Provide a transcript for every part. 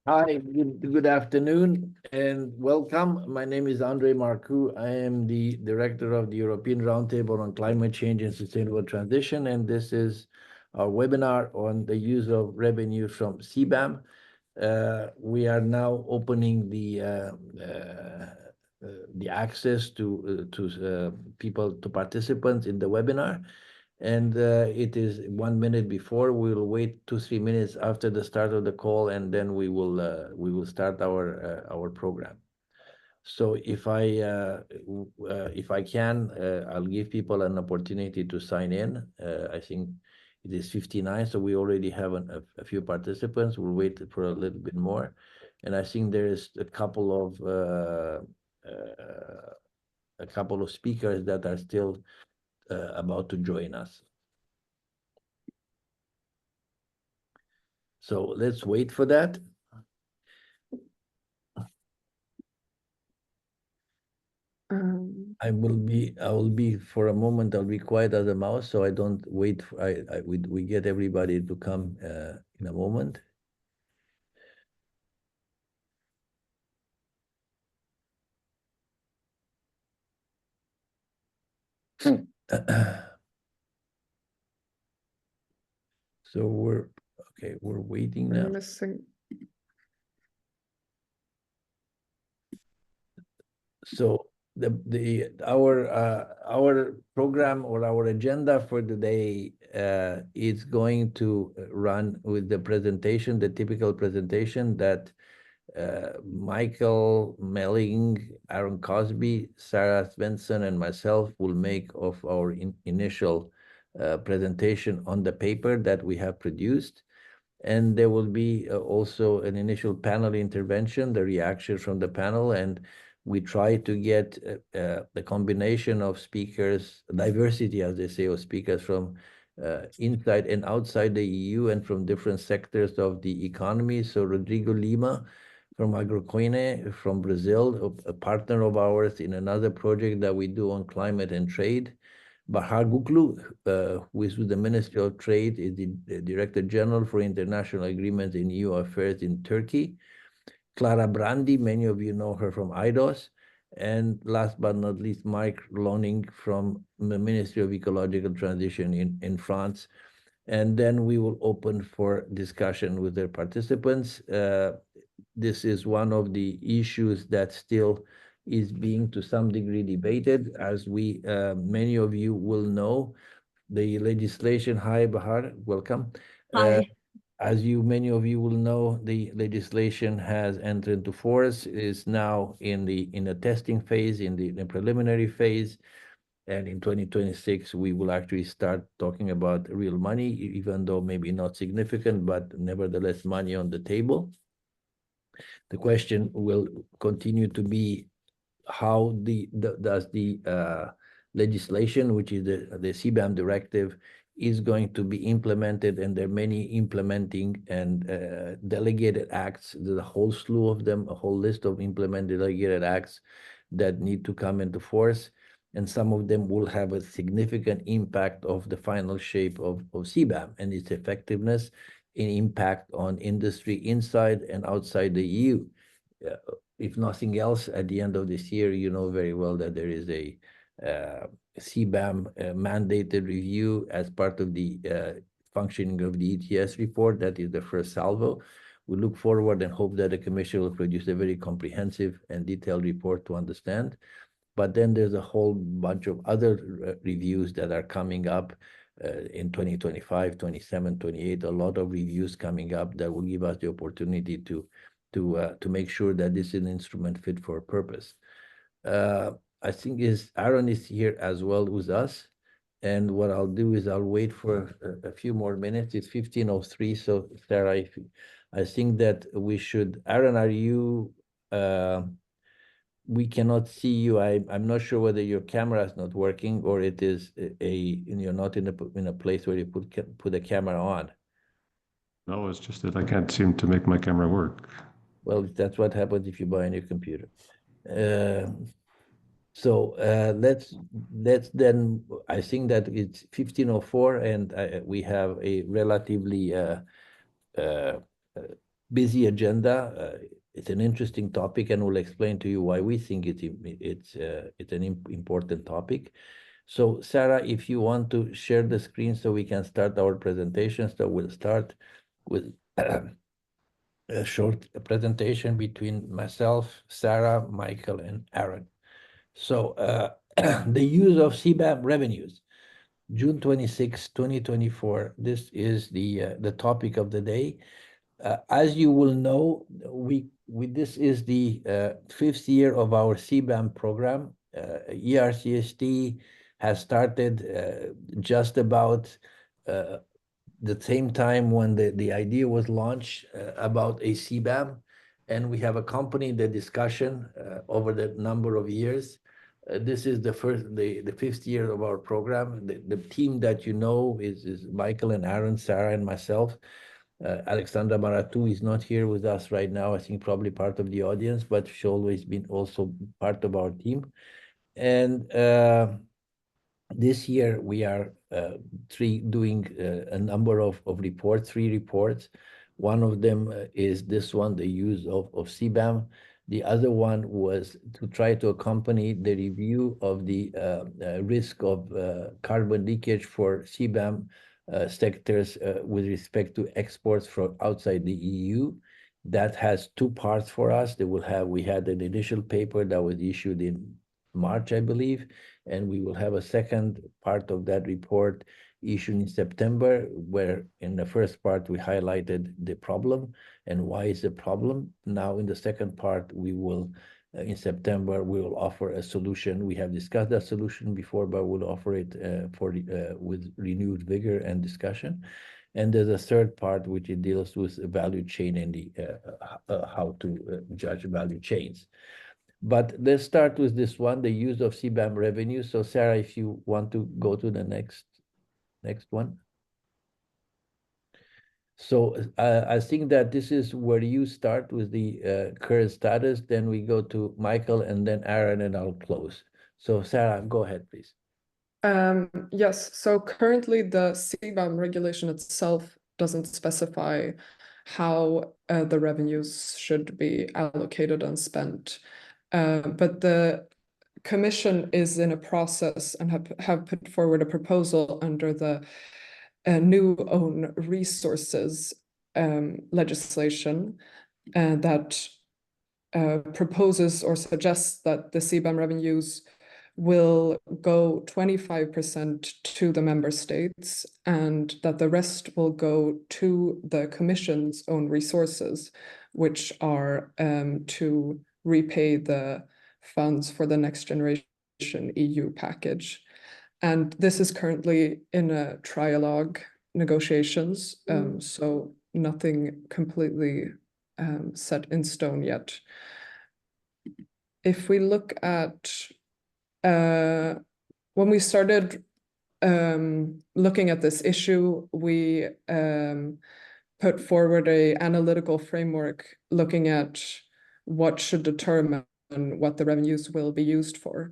Hi, good afternoon and welcome. My name is Andre Marcoux. I am the director of the European Roundtable on Climate Change and Sustainable Transition, and this is our webinar on the use of revenue from CBAM. We are now opening the access to people, to participants in the webinar. And it is 1 minute before. We'll wait 2-3 minutes after the start of the call, and then we will start our program. So if I can, I'll give people an opportunity to sign in. I think it is 59, so we already have a few participants. We'll wait for a little bit more, and I think there is a couple of speakers that are still about to join us. So let's wait for that. I will be for a moment, I'll be quiet as a mouse, so I don't wait for, we get everybody to come in a moment. So we're waiting now. I'm missing. So our program or our agenda for the day is going to run with the presentation, the typical presentation that Michael Melling, Aaron Cosby, Sarah Svensson, and myself will make of our initial presentation on the paper that we have produced. And there will be also an initial panel intervention, the reaction from the panel, and we try to get the combination of speakers, diversity, as they say, of speakers from inside and outside the EU and from different sectors of the economy. So Rodrigo Lima from Agrocoine from Brazil, a partner of ours in another project that we do on climate and trade. Bahar Guklu, who is with the Ministry of Trade, is the Director General for International Agreements in EU Affairs in Turkey. Clara Brandi, many of you know her from IDOS. And last but not least, Mike Loning from the Ministry of Ecological Transition in France. And then we will open for discussion with their participants. This is one of the issues that still is being to some degree debated. As many of you will know, the legislation, hi Bahar, welcome. Hi. As many of you will know, the legislation has entered into force, is now in the testing phase, in the preliminary phase. And in 2026, we will actually start talking about real money, even though maybe not significant, but nevertheless money on the table. The question will continue to be how does the legislation, which is the CBAM directive, is going to be implemented, and there are many implementing and delegated acts. There's a whole slew of them, a whole list of implemented delegated acts that need to come into force, and some of them will have a significant impact of the final shape of CBAM and its effectiveness in impact on industry inside and outside the EU. If nothing else, at the end of this year, you know very well that there is a CBAM mandated review as part of the functioning of the ETS report. That is the first salvo. We look forward and hope that the Commission will produce a very comprehensive and detailed report to understand. But then there's a whole bunch of other reviews that are coming up in 2025, 27, 28, a lot of reviews coming up that will give us the opportunity to make sure that this is an instrument fit for purpose. I think Aaron is here as well with us. And what I'll do is I'll wait for a few more minutes. It's 15:03. So Sarah, I think that we should, Aaron, are you, we cannot see you. I'm not sure whether your camera is not working or it is you're not in a place where you put a camera on. No, it's just that I can't seem to make my camera work. Well, that's what happens if you buy a new computer. So let's then, I think that it's 15:04 and we have a relatively busy agenda. It's an interesting topic, and we'll explain to you why we think it's an important topic. So, Sarah, if you want to share the screen so we can start our presentation, so we'll start with a short presentation between myself, Sarah, Michael, and Aaron. So, the use of CBAM revenues. June 26, 2024. This is the topic of the day. As you will know, this is the fifth year of our CBAM program. ERCST has started just about the same time when the idea was launched about a CBAM, and we have accompanied the discussion over the number of years. This is the fifth year of our program. The team that you know is Michael and Aaron, Sarah and myself. Alexandra Maratu is not here with us right now. I think probably part of the audience, but she's always been also part of our team. And this year we are doing a number of reports, 3 reports. One of them is this one, the use of CBAM. The other one was to try to accompany the review of the risk of carbon leakage for CBAM sectors with respect to exports from outside the EU. That has 2 parts for us. We had an initial paper that was issued in March, I believe, and we will have a second part of that report issued in September, where in the first part we highlighted the problem and why is the problem. Now in the second part, we will, in September, we will offer a solution. We have discussed that solution before, but we'll offer it with renewed vigor and discussion. And there's a third part which it deals with value chain and how to judge value chains. But let's start with this one, the use of CBAM revenue. So Sarah, if you want to go to the next one. So I think that this is where you start with the current status, then we go to Michael and then Aaron, and I'll close. So Sarah, go ahead, please. Yes, so currently the CBAM regulation itself doesn't specify how the revenues should be allocated and spent. But the Commission is in a process and have put forward a proposal under the new own resources legislation that proposes or suggests that the CBAM revenues will go 25% to the member states and that the rest will go to the Commission's own resources, which are to repay the funds for the Next Generation EU package. And this is currently in a trialogue negotiations, so nothing completely set in stone yet. If we look at when we started looking at this issue, we put forward an analytical framework looking at what should determine what the revenues will be used for.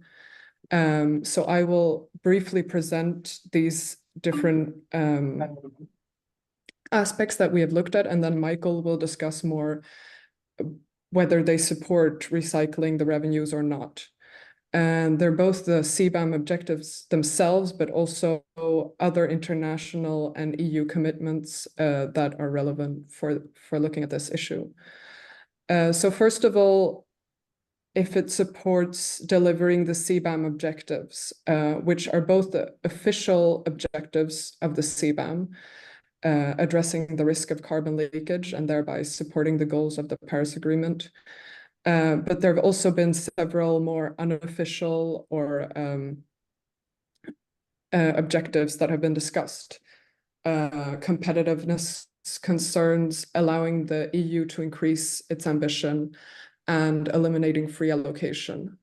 So I will briefly present these different aspects that we have looked at, and then Michael will discuss more whether they support recycling the revenues or not. And they're both the CBAM objectives themselves, but also other international and EU commitments that are relevant for looking at this issue. So first of all, if it supports delivering the CBAM objectives, which are both the official objectives of the CBAM, addressing the risk of carbon leakage and thereby supporting the goals of the Paris Agreement. But there have also been several more unofficial or objectives that have been discussed. Competitiveness concerns, allowing the EU to increase its ambition, and eliminating free allocation.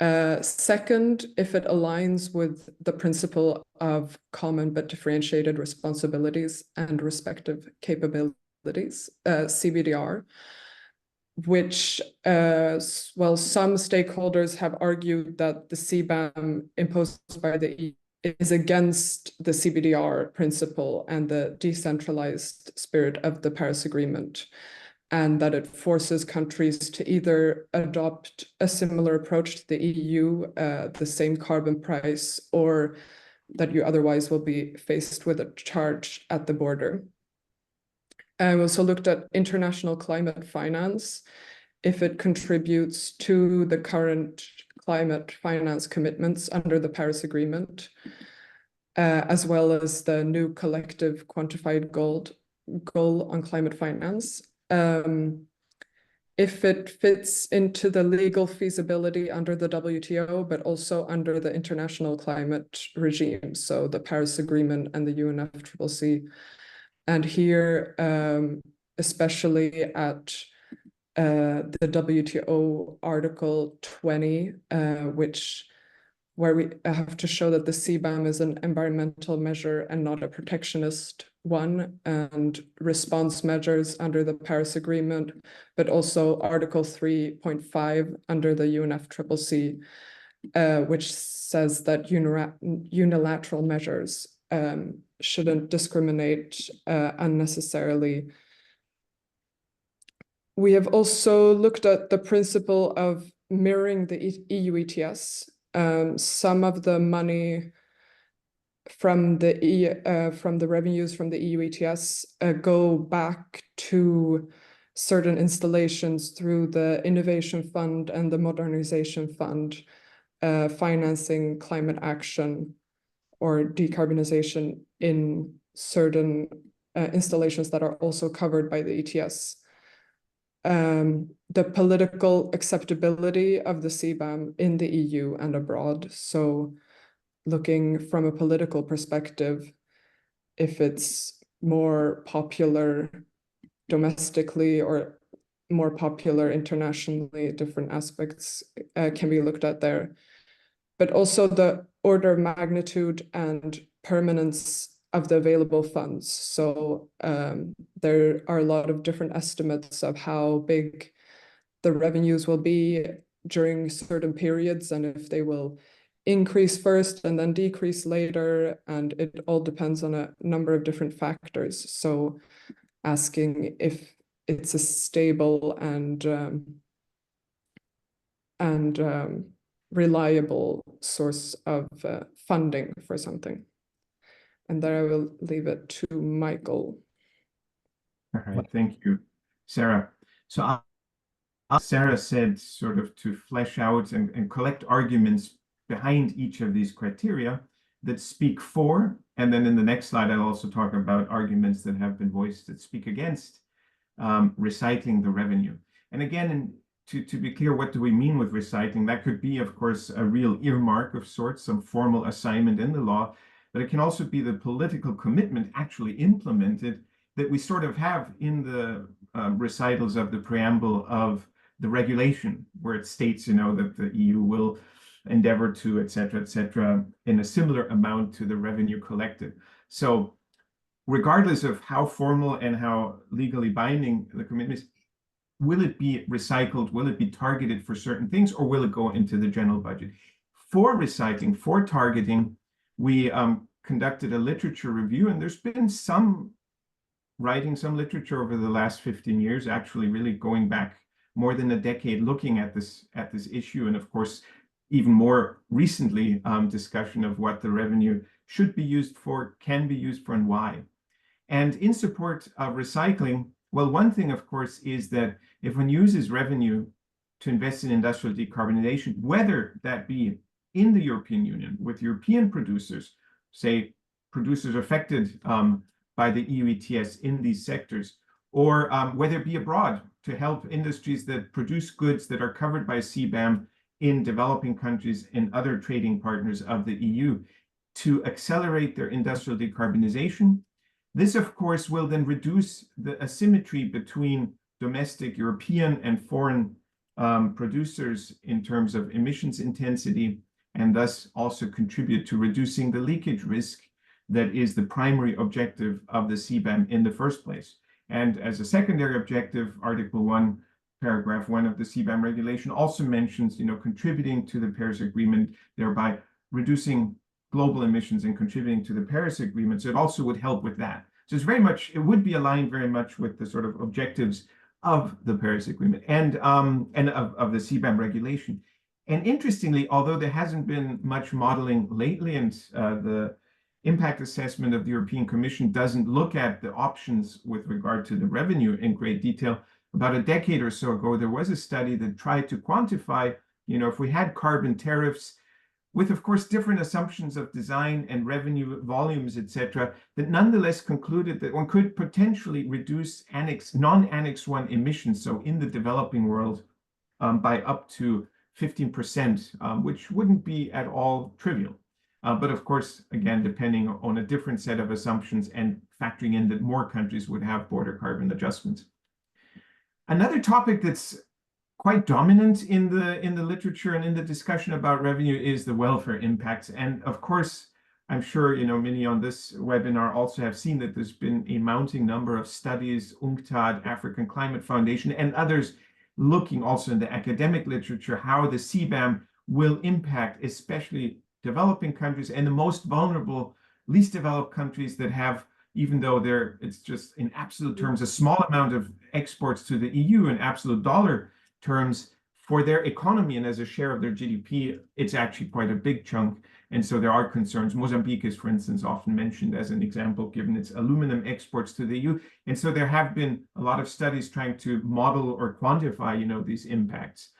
Second, if it aligns with the principle of common but differentiated responsibilities and respective capabilities, CBDR, which, well, some stakeholders have argued that the CBAM imposed by the EU is against the CBDR principle and the decentralized spirit of the Paris Agreement. and that it forces countries to either adopt a similar approach to the EU, the same carbon price, or that you otherwise will be faced with a charge at the border. I also looked at international climate finance, if it contributes to the current climate finance commitments under the Paris Agreement, as well as the new collective quantified goal on climate finance. If it fits into the legal feasibility under the WTO, but also under the international climate regime, so the Paris Agreement and the UNFCCC. And here, especially at the WTO Article 20, where we have to show that the CBAM is an environmental measure and not a protectionist one, and response measures under the Paris Agreement, but also Article 3.5 under the UNFCCC, which says that unilateral measures shouldn't discriminate unnecessarily. We have also looked at the principle of mirroring the EU ETS. Some of the money from the revenues from the EU ETS go back to certain installations through the Innovation Fund and the Modernization Fund, financing climate action or decarbonization in certain installations that are also covered by the ETS. The political acceptability of the CBAM in the EU and abroad. So looking from a political perspective, if it's more popular domestically or more popular internationally, different aspects can be looked at there. But also the order of magnitude and permanence of the available funds. So there are a lot of different estimates of how big the revenues will be during certain periods, and if they will increase first and then decrease later, and it all depends on a number of different factors. So asking if it's a stable and reliable source of funding for something. And there I will leave it to Michael. All right, thank you, Sarah. So Sarah said, sort of to flesh out and collect arguments behind each of these criteria that speak for, and then in the next slide, I'll also talk about arguments that have been voiced that speak against recycling the revenue. And again, to be clear, what do we mean with recycling? That could be, of course, a real earmark of sorts, some formal assignment in the law, but it can also be the political commitment actually implemented that we sort of have in the recitals of the preamble of the regulation, where it states, you know, that the EU will endeavor to, et cetera, in a similar amount to the revenue collected. So regardless of how formal and how legally binding the commitment is, will it be recycled? Will it be targeted for certain things, or will it go into the general budget? For recycling, for targeting, we conducted a literature review, and there's been some writing, some literature over the last 15 years, actually really going back more than a decade, looking at this issue, and of course, even more recently, discussion of what the revenue should be used for, can be used for, and why. And in support of recycling, well, one thing, of course, is that if one uses revenue to invest in industrial decarbonization, whether that be in the European Union with European producers, say producers affected by the EU ETS in these sectors, or whether it be abroad to help industries that produce goods that are covered by CBAM in developing countries and other trading partners of the EU to accelerate their industrial decarbonization. This, of course, will then reduce the asymmetry between domestic European and foreign producers in terms of emissions intensity, and thus also contribute to reducing the leakage risk that is the primary objective of the CBAM in the first place. And as a secondary objective, Article 1, Paragraph 1 of the CBAM regulation also mentions, contributing to the Paris Agreement, thereby reducing global emissions and contributing to the Paris Agreement. So it also would help with that. So it's very much, it would be aligned very much with the sort of objectives of the Paris Agreement and of the CBAM regulation. And interestingly, although there hasn't been much modeling lately, and the impact assessment of the European Commission doesn't look at the options with regard to the revenue in great detail, about a decade or so ago, there was a study that tried to quantify, if we had carbon tariffs, with, of course, different assumptions of design and revenue volumes, etc., that nonetheless concluded that one could potentially reduce non-Annex 1 emissions, so in the developing world, by up to 15%, which wouldn't be at all trivial. But of course, again, depending on a different set of assumptions and factoring in that more countries would have border carbon adjustments. Another topic that's quite dominant in the literature and in the discussion about revenue is the welfare impacts. And of course, I'm sure many on this webinar also have seen that there's been a mounting number of studies, UNCTAD, African Climate Foundation, and others looking also in the academic literature how the CBAM will impact especially developing countries and the most vulnerable, least developed countries that have, even though it's just in absolute terms a small amount of exports to the EU in absolute dollar terms, for their economy and as a share of their GDP, it's actually quite a big chunk. And so there are concerns. Mozambique is, for instance, often mentioned as an example, given its aluminum exports to the EU. And so there have been a lot of studies trying to model or quantify, these impacts.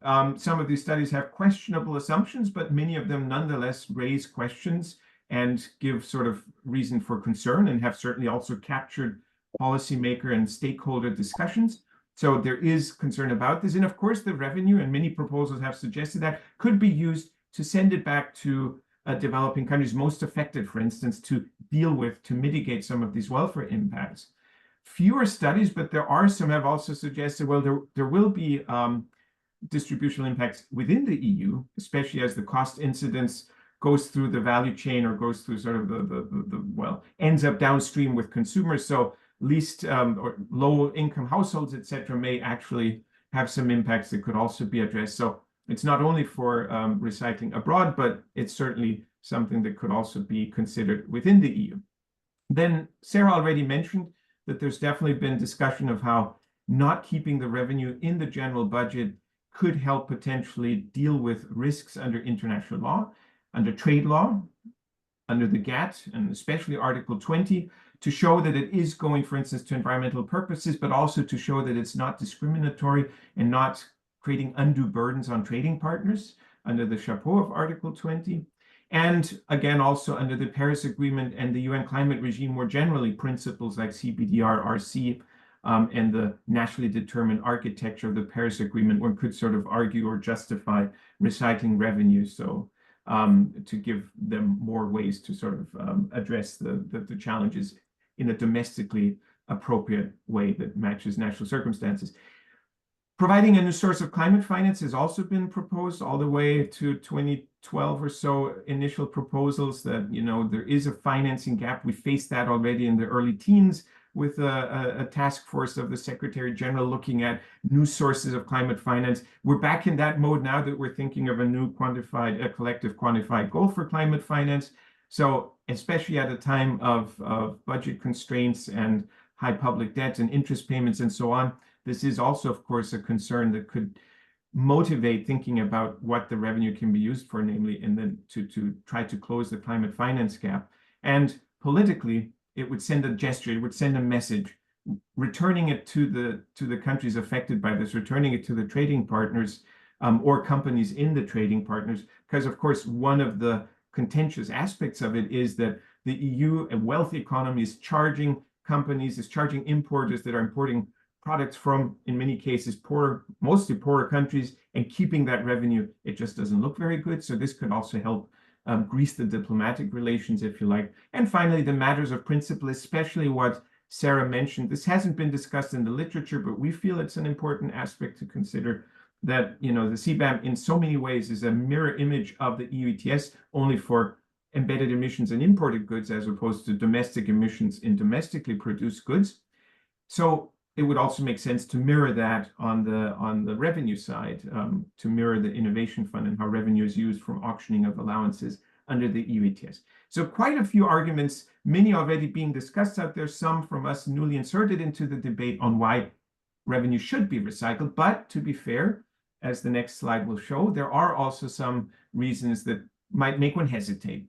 Some of these studies have questionable assumptions, but many of them nonetheless raise questions and give sort of reason for concern, and have certainly also captured policymaker and stakeholder discussions. So there is concern about this. And of course, the revenue, and many proposals have suggested that, could be used to send it back to developing countries most affected, for instance, to mitigate some of these welfare impacts. Fewer studies, but there are some, have also suggested, well, there will be distributional impacts within the EU, especially as the cost incidence goes through the value chain or goes through sort of ends up downstream with consumers. So least or low income households, etc., may actually have some impacts that could also be addressed. So it's not only for recycling abroad, but it's certainly something that could also be considered within the EU. Then Sarah already mentioned that there's definitely been discussion of how not keeping the revenue in the general budget could help potentially deal with risks under international law, under trade law, under the GATT, and especially Article 20, to show that it is going, for instance, to environmental purposes, but also to show that it's not discriminatory and not creating undue burdens on trading partners under the chapeau of Article 20. And again, also under the Paris Agreement and the UN climate regime more generally, principles like CBDR-RC and the nationally determined architecture of the Paris Agreement, one could sort of argue or justify recycling revenue. So to give them more ways to sort of address the challenges in a domestically appropriate way that matches national circumstances. Providing a new source of climate finance has also been proposed all the way to 2012 or so, initial proposals that, there is a financing gap. We faced that already in the early teens with a task force of the Secretary General looking at new sources of climate finance. We're back in that mode now that we're thinking of a new collective quantified goal for climate finance. So especially at a time of budget constraints and high public debt and interest payments and so on, this is also, of course, a concern that could motivate thinking about what the revenue can be used for, namely, and then to try to close the climate finance gap. And politically, it would send a gesture, it would send a message, returning it to the countries affected by this, returning it to the trading partners or companies in the trading partners, because of course, one of the contentious aspects of it is that the EU, a wealthy economy, is charging companies, is charging importers that are importing products from, in many cases, mostly poorer countries, and keeping that revenue. It just doesn't look very good. So this could also help grease the diplomatic relations, if you like. And finally, the matters of principle, especially what Sarah mentioned. This hasn't been discussed in the literature, but we feel it's an important aspect to consider, that the CBAM in so many ways is a mirror image of the EU ETS, only for embedded emissions in imported goods as opposed to domestic emissions in domestically produced goods. So it would also make sense to mirror that on the revenue side, to mirror the innovation fund and how revenue is used from auctioning of allowances under the EU ETS. So quite a few arguments, many already being discussed out there, some from us newly inserted into the debate on why revenue should be recycled. But to be fair, as the next slide will show, there are also some reasons that might make one hesitate.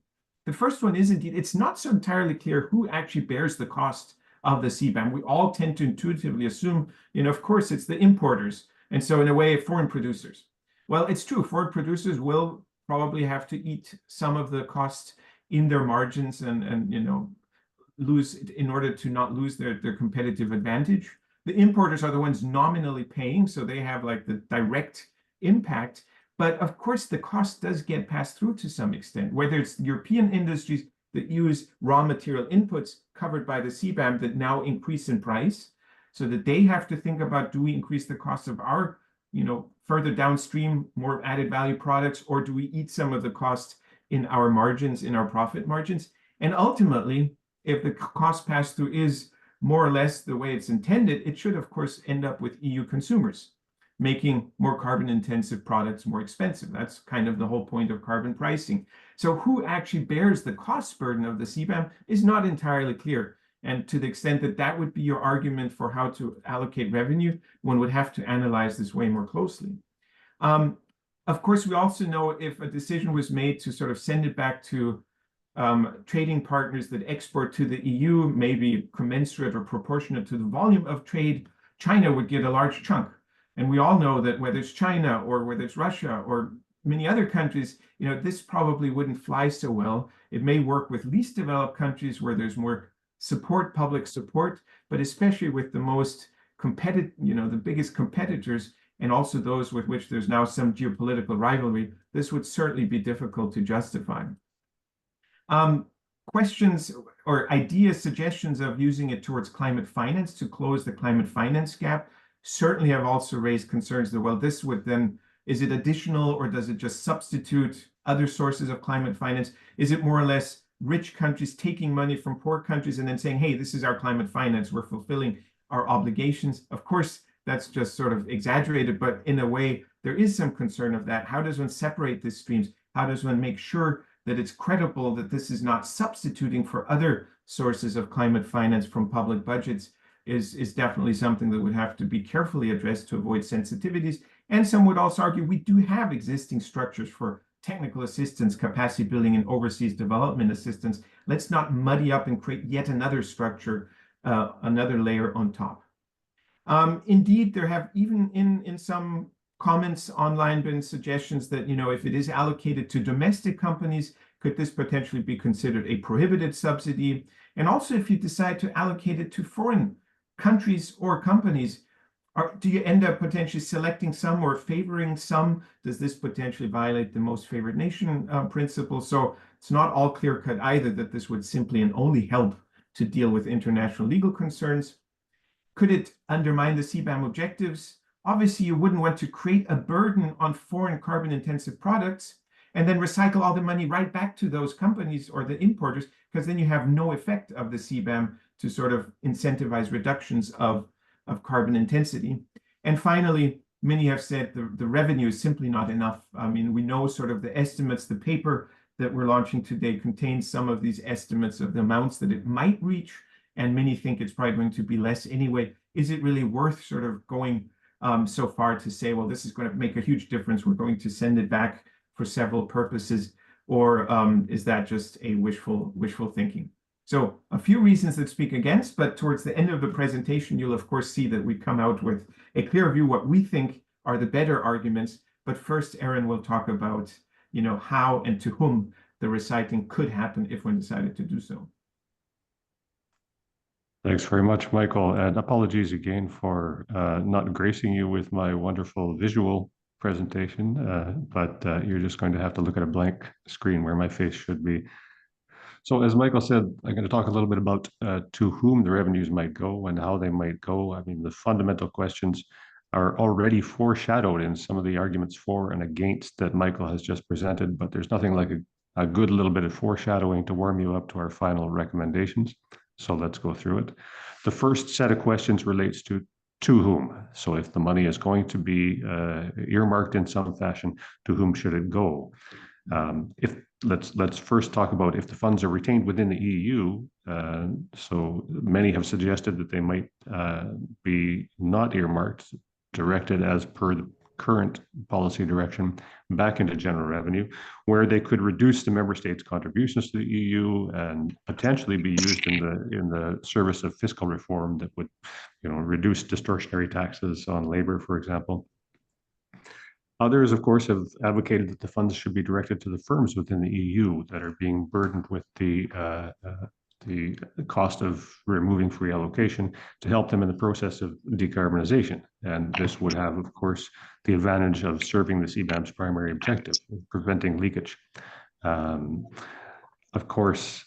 The first one is indeed, it's not so entirely clear who actually bears the cost of the CBAM. We all tend to intuitively assume, of course, it's the importers. And so in a way, foreign producers. Well, it's true, foreign producers will probably have to eat some of the cost in their margins and lose in order to not lose their competitive advantage. The importers are the ones nominally paying, so they have like the direct impact. But of course, the cost does get passed through to some extent, whether it's European industries that use raw material inputs covered by the CBAM that now increase in price, so that they have to think about, do we increase the cost of our, further downstream, more added value products, or do we eat some of the cost in our margins, in our profit margins? And ultimately, if the cost pass-through is more or less the way it's intended, it should, of course, end up with EU consumers, making more carbon-intensive products more expensive. That's kind of the whole point of carbon pricing. So who actually bears the cost burden of the CBAM is not entirely clear. And to the extent that that would be your argument for how to allocate revenue, one would have to analyze this way more closely. Of course, we also know if a decision was made to sort of send it back to trading partners that export to the EU, maybe commensurate or proportionate to the volume of trade, China would get a large chunk. And we all know that whether it's China or whether it's Russia or many other countries, this probably wouldn't fly so well. It may work with least developed countries where there's more support, public support, but especially with the most competitive, the biggest competitors, and also those with which there's now some geopolitical rivalry, this would certainly be difficult to justify. Questions or ideas, suggestions of using it towards climate finance to close the climate finance gap certainly have also raised concerns that, well, this would then, is it additional or does it just substitute other sources of climate finance? Is it more or less rich countries taking money from poor countries and then saying, hey, this is our climate finance, we're fulfilling our obligations? Of course, that's just sort of exaggerated, but in a way, there is some concern of that. How does one separate these streams? How does one make sure that it's credible that this is not substituting for other sources of climate finance from public budgets is definitely something that would have to be carefully addressed to avoid sensitivities. And some would also argue we do have existing structures for technical assistance, capacity building, and overseas development assistance. Let's not muddy up and create yet another structure, another layer on top. Indeed, there have even in some comments online been suggestions that, if it is allocated to domestic companies, could this potentially be considered a prohibited subsidy? And also, if you decide to allocate it to foreign countries or companies, do you end up potentially selecting some or favoring some? Does this potentially violate the most favored nation principle? So it's not all clear-cut either that this would simply and only help to deal with international legal concerns. Could it undermine the CBAM objectives? Obviously, you wouldn't want to create a burden on foreign carbon-intensive products and then recycle all the money right back to those companies or the importers, because then you have no effect of the CBAM to sort of incentivize reductions of carbon intensity. And finally, many have said the revenue is simply not enough. I mean, we know sort of the estimates. The paper that we're launching today contains some of these estimates of the amounts that it might reach, and many think it's probably going to be less anyway. Is it really worth sort of going so far to say, well, this is going to make a huge difference, we're going to send it back for several purposes, or is that just a wishful thinking? So a few reasons that speak against, but towards the end of the presentation, you'll of course see that we come out with a clear view what we think are the better arguments. But first, Aaron will talk about, how and to whom the recycling could happen if one decided to do so. Thanks very much, Michael, and apologies again for not gracing you with my wonderful visual presentation, but you're just going to have to look at a blank screen where my face should be. So as Michael said, I'm going to talk a little bit about to whom the revenues might go and how they might go. I mean, the fundamental questions are already foreshadowed in some of the arguments for and against that Michael has just presented, but there's nothing like a good little bit of foreshadowing to warm you up to our final recommendations. So let's go through it. The first set of questions relates to whom. So if the money is going to be earmarked in some fashion, to whom should it go? If let's first talk about if the funds are retained within the EU. So many have suggested that they might be not earmarked, directed as per the current policy direction back into general revenue, where they could reduce the member states' contributions to the EU and potentially be used in the service of fiscal reform that would, reduce distortionary taxes on labor, for example. Others, of course, have advocated that the funds should be directed to the firms within the EU that are being burdened with the cost of removing free allocation to help them in the process of decarbonization. And this would have, of course, the advantage of serving the CBAM's primary objective, preventing leakage. Of course,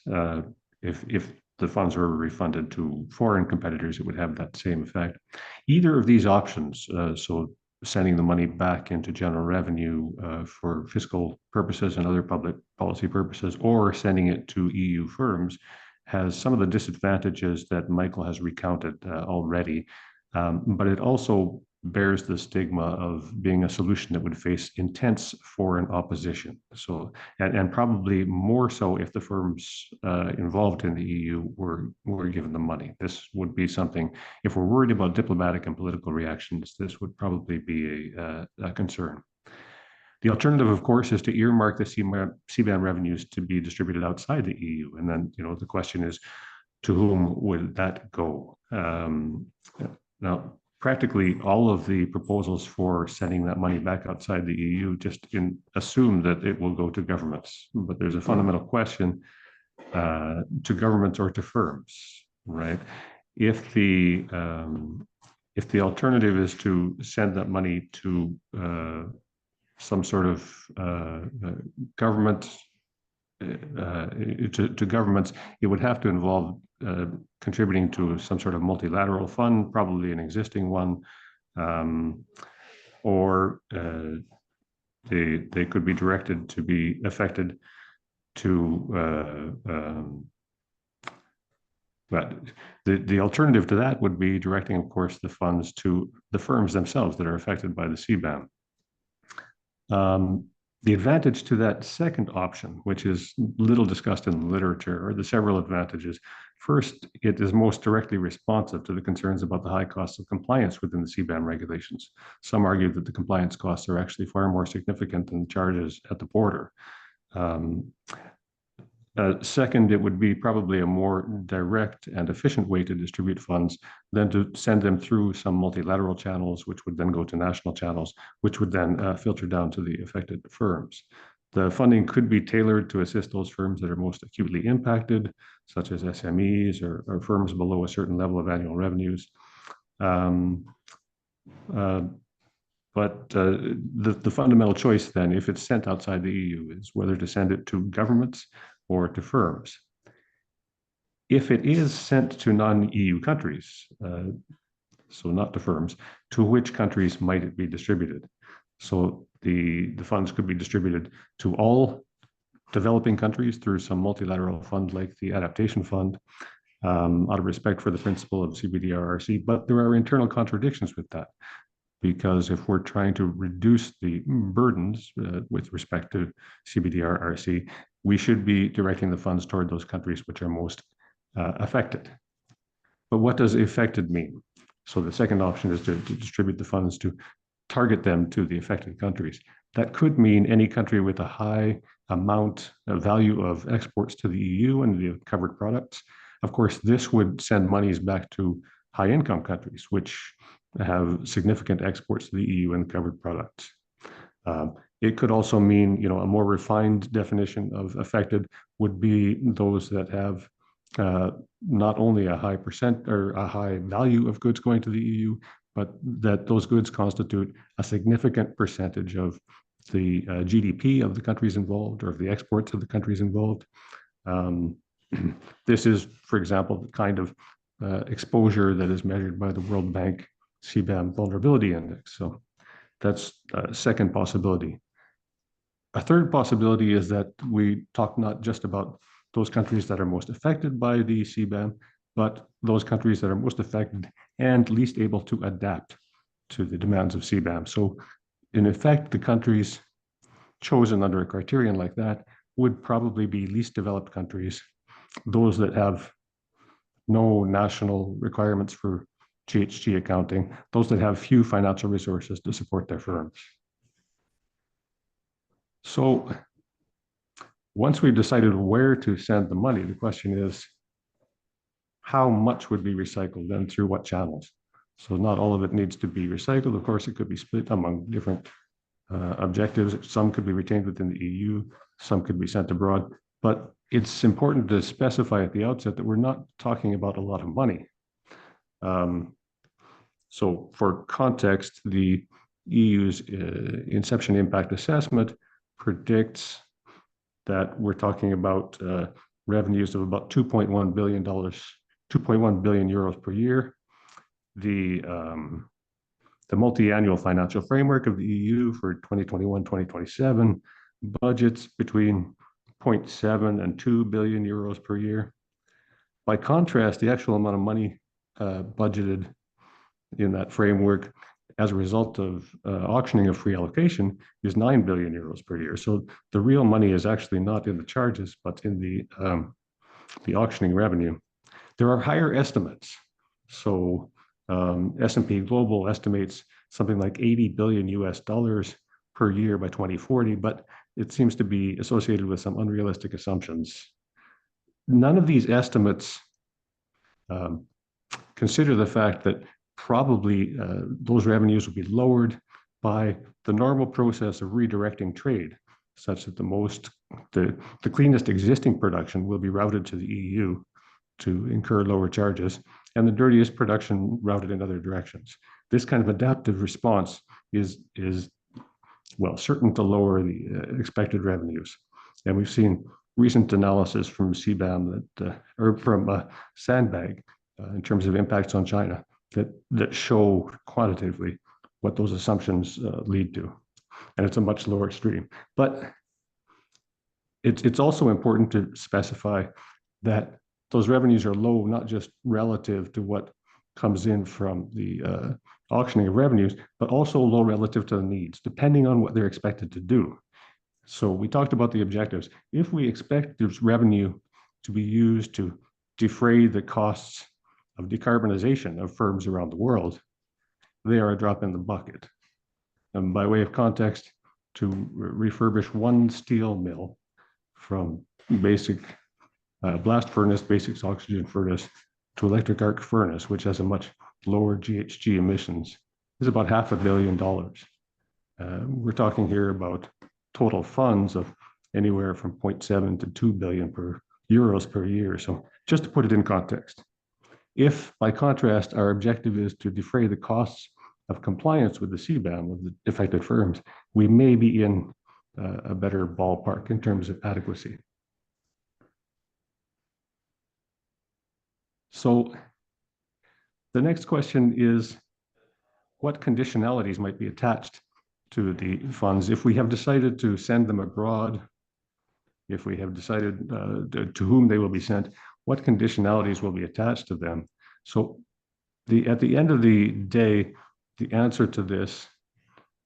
if the funds were refunded to foreign competitors, it would have that same effect. Either of these options, so sending the money back into general revenue for fiscal purposes and other public policy purposes, or sending it to EU firms, has some of the disadvantages that Michael has recounted already, but it also bears the stigma of being a solution that would face intense foreign opposition. So, and probably more so if the firms involved in the EU were given the money. This would be something, if we're worried about diplomatic and political reactions, this would probably be a concern. The alternative, of course, is to earmark the CBAM revenues to be distributed outside the EU. And then, the question is, to whom would that go? Now, practically all of the proposals for sending that money back outside the EU just assume that it will go to governments. But there's a fundamental question, to governments or to firms, right? If the alternative is to send that money to some sort of government, to governments, it would have to involve contributing to some sort of multilateral fund, probably an existing one, or they could be directed to be affected to. But the alternative to that would be directing, of course, the funds to the firms themselves that are affected by the CBAM. The advantage to that second option, which is little discussed in the literature, are the several advantages. First, it is most directly responsive to the concerns about the high costs of compliance within the CBAM regulations. Some argue that the compliance costs are actually far more significant than the charges at the border. Second, it would be probably a more direct and efficient way to distribute funds than to send them through some multilateral channels, which would then go to national channels, which would then filter down to the affected firms. The funding could be tailored to assist those firms that are most acutely impacted, such as SMEs or firms below a certain level of annual revenues. But the fundamental choice then, if it's sent outside the EU, is whether to send it to governments or to firms. If it is sent to non-EU countries, so not to firms, to which countries might it be distributed? So the funds could be distributed to all developing countries through some multilateral fund like the Adaptation Fund, out of respect for the principle of CBDRRC, but there are internal contradictions with that. Because if we're trying to reduce the burdens with respect to CBDRRC, we should be directing the funds toward those countries which are most affected. But what does affected mean? So the second option is to distribute the funds to target them to the affected countries. That could mean any country with a high amount of value of exports to the EU and the covered products. Of course, this would send monies back to high income countries, which have significant exports to the EU and covered products. It could also mean, a more refined definition of affected would be those that have not only a high percent or a high value of goods going to the EU, but that those goods constitute a significant percentage of the GDP of the countries involved or of the exports of the countries involved. This is, for example, the kind of exposure that is measured by the World Bank CBAM Vulnerability Index. So that's a second possibility. A third possibility is that we talk not just about those countries that are most affected by the CBAM, but those countries that are most affected and least able to adapt to the demands of CBAM. So in effect, the countries chosen under a criterion like that would probably be least developed countries, those that have no national requirements for GHG accounting, those that have few financial resources to support their firms. So once we've decided where to send the money, the question is, how much would be recycled and through what channels? So not all of it needs to be recycled. Of course, it could be split among different objectives. Some could be retained within the EU, some could be sent abroad. But it's important to specify at the outset that we're not talking about a lot of money. So for context, the EU's inception impact assessment predicts that we're talking about revenues of about $2.1 billion, 2.1 billion euros per year. The multi-annual financial framework of the EU for 2021-2027 budgets between 0.7 and 2 billion euros per year. By contrast, the actual amount of money budgeted in that framework as a result of auctioning of free allocation is 9 billion euros per year. So the real money is actually not in the charges, but in the auctioning revenue. There are higher estimates. So S&P Global estimates something like 80 billion US dollars per year by 2040, but it seems to be associated with some unrealistic assumptions. None of these estimates consider the fact that probably those revenues will be lowered by the normal process of redirecting trade, such that the cleanest existing production will be routed to the EU to incur lower charges, and the dirtiest production routed in other directions. This kind of adaptive response is well certain to lower the expected revenues, and we've seen recent analysis from CBAM or from Sandbag in terms of impacts on China that show quantitatively what those assumptions lead to, and it's a much lower stream. But it's also important to specify that those revenues are low, not just relative to what comes in from the auctioning of revenues, but also low relative to the needs, depending on what they're expected to do. So we talked about the objectives. If we expect this revenue to be used to defray the costs of decarbonization of firms around the world, they are a drop in the bucket. And by way of context, to refurbish one steel mill from basic blast furnace, basic oxygen furnace to electric arc furnace, which has a much lower GHG emissions, is about $500 million. We're talking here about total funds of anywhere from 0.7 to 2 billion euros per year. So just to put it in context, if by contrast our objective is to defray the costs of compliance with the CBAM of the affected firms, we may be in a better ballpark in terms of adequacy. So the next question is, what conditionalities might be attached to the funds if we have decided to send them abroad, if we have decided to whom they will be sent, what conditionalities will be attached to them? So at the end of the day, the answer to this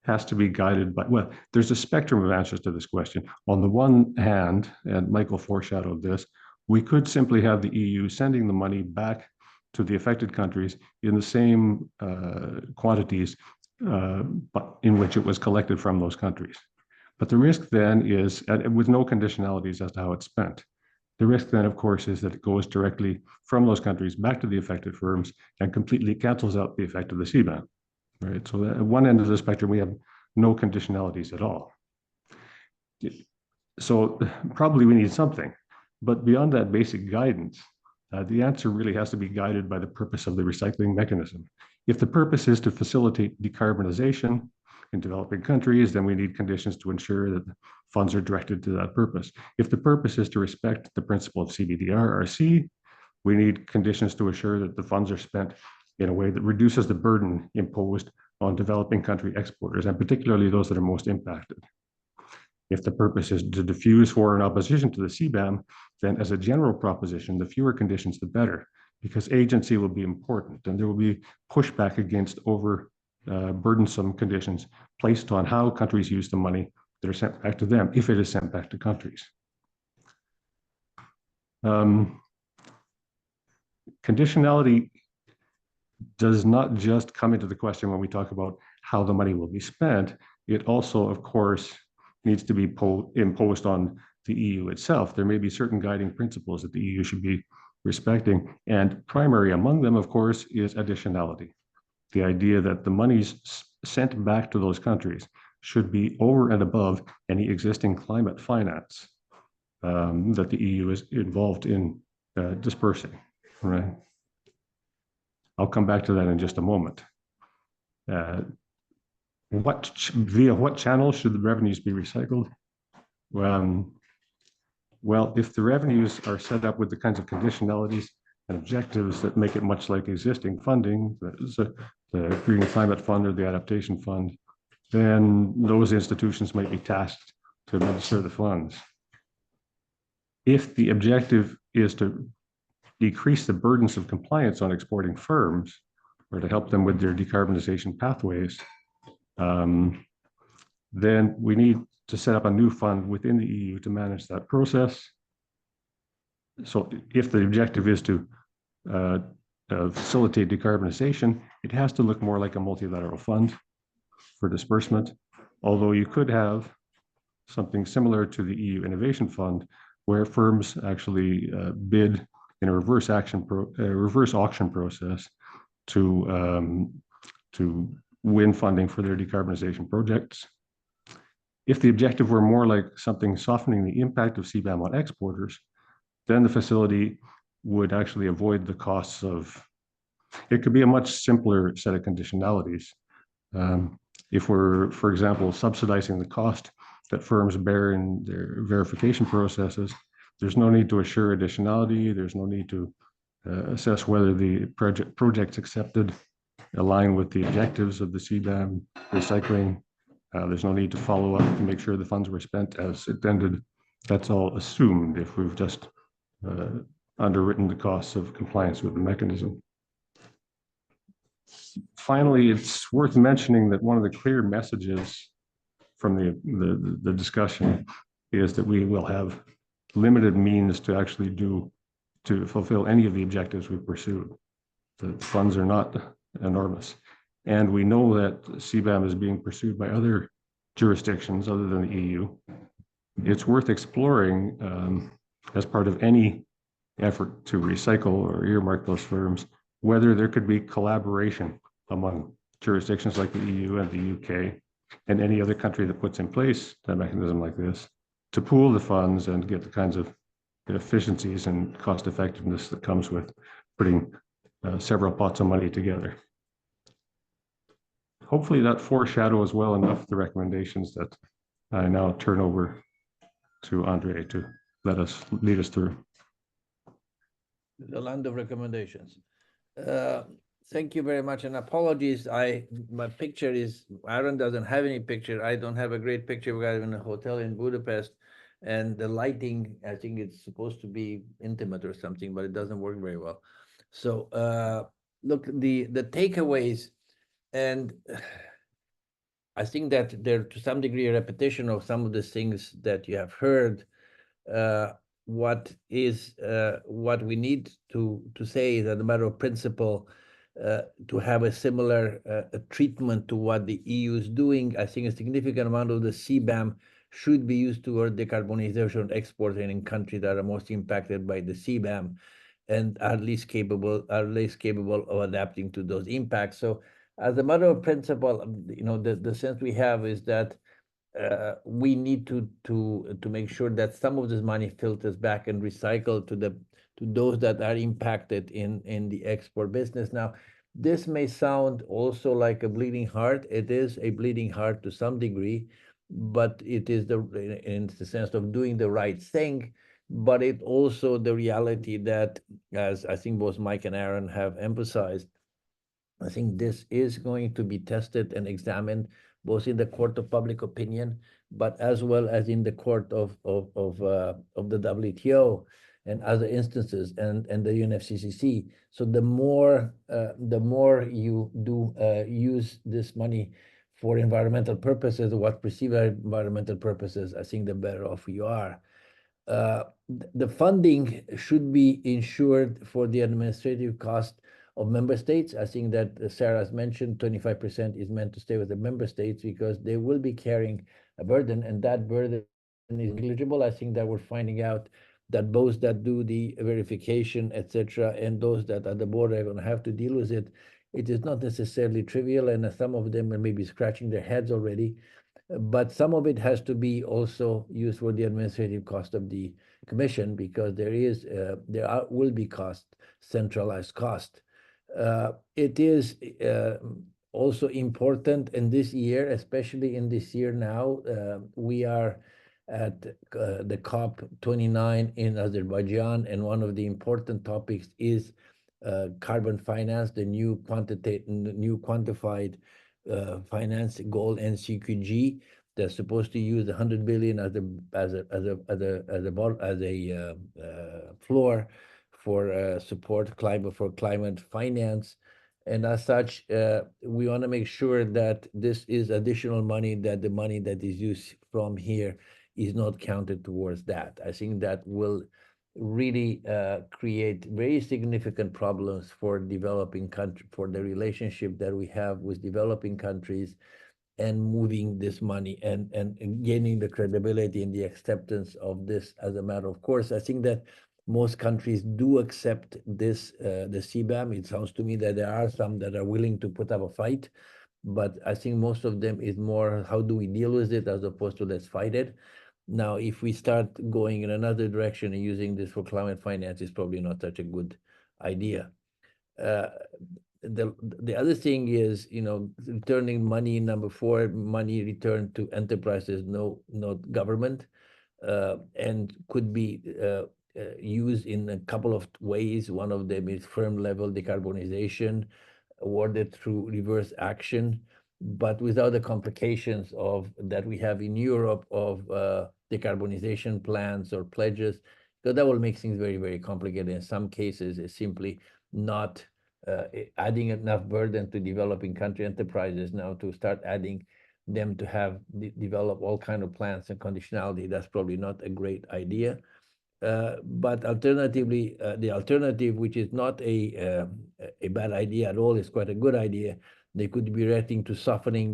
has to be guided by, well, there's a spectrum of answers to this question. On the one hand, and Michael foreshadowed this, we could simply have the EU sending the money back to the affected countries in the same quantities but in which it was collected from those countries. But the risk then is, with no conditionalities as to how it's spent, the risk then, of course, is that it goes directly from those countries back to the affected firms and completely cancels out the effect of the CBAM, right? So at one end of the spectrum, we have no conditionalities at all. So probably we need something. But beyond that basic guidance, the answer really has to be guided by the purpose of the recycling mechanism. If the purpose is to facilitate decarbonization in developing countries, then we need conditions to ensure that the funds are directed to that purpose. If the purpose is to respect the principle of CBDR-RC, we need conditions to assure that the funds are spent in a way that reduces the burden imposed on developing country exporters, and particularly those that are most impacted. If the purpose is to diffuse foreign opposition to the CBAM, then as a general proposition, the fewer conditions, the better, because agency will be important and there will be pushback against over burdensome conditions placed on how countries use the money that are sent back to them if it is sent back to countries. Conditionality does not just come into the question when we talk about how the money will be spent. It also, of course, needs to be imposed on the EU itself. There may be certain guiding principles that the EU should be respecting, and primary among them, of course, is additionality. The idea that the monies sent back to those countries should be over and above any existing climate finance that the EU is involved in dispersing, right? I'll come back to that in just a moment. Via what channel should the revenues be recycled? Well, if the revenues are set up with the kinds of conditionalities and objectives that make it much like existing funding, the Green Climate Fund or the Adaptation Fund, then those institutions might be tasked to administer the funds. If the objective is to decrease the burdens of compliance on exporting firms or to help them with their decarbonization pathways, then we need to set up a new fund within the EU to manage that process. So if the objective is to facilitate decarbonization, it has to look more like a multilateral fund for disbursement, although you could have something similar to the EU Innovation Fund, where firms actually bid in a reverse auction process to win funding for their decarbonization projects. If the objective were more like something softening the impact of CBAM on exporters, then the facility would actually avoid the costs of, it could be a much simpler set of conditionalities. If we're, for example, subsidizing the cost that firms bear in their verification processes, there's no need to assure additionality. There's no need to assess whether the projects accepted align with the objectives of the CBAM recycling. There's no need to follow up to make sure the funds were spent as intended. That's all assumed if we've just underwritten the costs of compliance with the mechanism. Finally, it's worth mentioning that one of the clear messages from the discussion is that we will have limited means to actually fulfill any of the objectives we pursue. The funds are not enormous. And we know that CBAM is being pursued by other jurisdictions other than the EU. It's worth exploring as part of any effort to recycle or earmark those firms, whether there could be collaboration among jurisdictions like the EU and the UK and any other country that puts in place a mechanism like this to pool the funds and get the kinds of efficiencies and cost effectiveness that comes with putting several pots of money together. Hopefully that foreshadows well enough the recommendations that I now turn over to Andre to lead us through. The land of recommendations. Thank you very much, and apologies. My picture is, Aaron doesn't have any picture. I don't have a great picture. We're in a hotel in Budapest, and the lighting, I think it's supposed to be intimate or something, but it doesn't work very well. So look, the takeaways, and I think that they're to some degree a repetition of some of the things that you have heard. What we need to say is, as a matter of principle, to have a similar treatment to what the EU is doing. I think a significant amount of the CBAM should be used toward decarbonization of exports in countries that are most impacted by the CBAM and are less capable of adapting to those impacts. So as a matter of principle, the sense we have is that we need to make sure that some of this money filters back and recycled to those that are impacted in the export business. Now, this may sound also like a bleeding heart. It is a bleeding heart to some degree, but it is in the sense of doing the right thing. But it also the reality that, as I think both Mike and Aaron have emphasized, I think this is going to be tested and examined both in the court of public opinion, but as well as in the court of the WTO and other instances, and the UNFCCC. So the more you do use this money for environmental purposes, or what perceived environmental purposes, I think the better off you are. The funding should be insured for the administrative cost of member states. I think that Sarah has mentioned 25% is meant to stay with the member states because they will be carrying a burden, and that burden is negligible. I think that we're finding out that those that do the verification, etc., and those that at the border are going to have to deal with it, it is not necessarily trivial, and some of them are maybe scratching their heads already. But some of it has to be also used for the administrative cost of the commission because will be centralized cost. It is also important in this year, especially in this year now, we are at the COP29 in Azerbaijan, and one of the important topics is carbon finance, the new quantified finance goal NCQG that's supposed to use 100 billion as a floor for support climate finance. And as such, we want to make sure that this is additional money, that the money that is used from here is not counted towards that. I think that will really create very significant problems for developing country, for the relationship that we have with developing countries, and moving this money and gaining the credibility and the acceptance of this as a matter of course. I think that most countries do accept this, the CBAM. It sounds to me that there are some that are willing to put up a fight, but I think most of them is more how do we deal with it as opposed to let's fight it. Now, if we start going in another direction and using this for climate finance, it's probably not such a good idea. The other thing is, returning money, number 4, money returned to enterprises, not government, and could be used in a couple of ways. One of them is firm level decarbonization, awarded through reverse action, but without the complications that we have in Europe of decarbonization plans or pledges, because that will make things very, very complicated. In some cases, it's simply not adding enough burden to developing country enterprises now to start adding them to have develop all kind of plans and conditionality. That's probably not a great idea. But alternatively, the alternative, which is not a bad idea at all, is quite a good idea. They could be directing to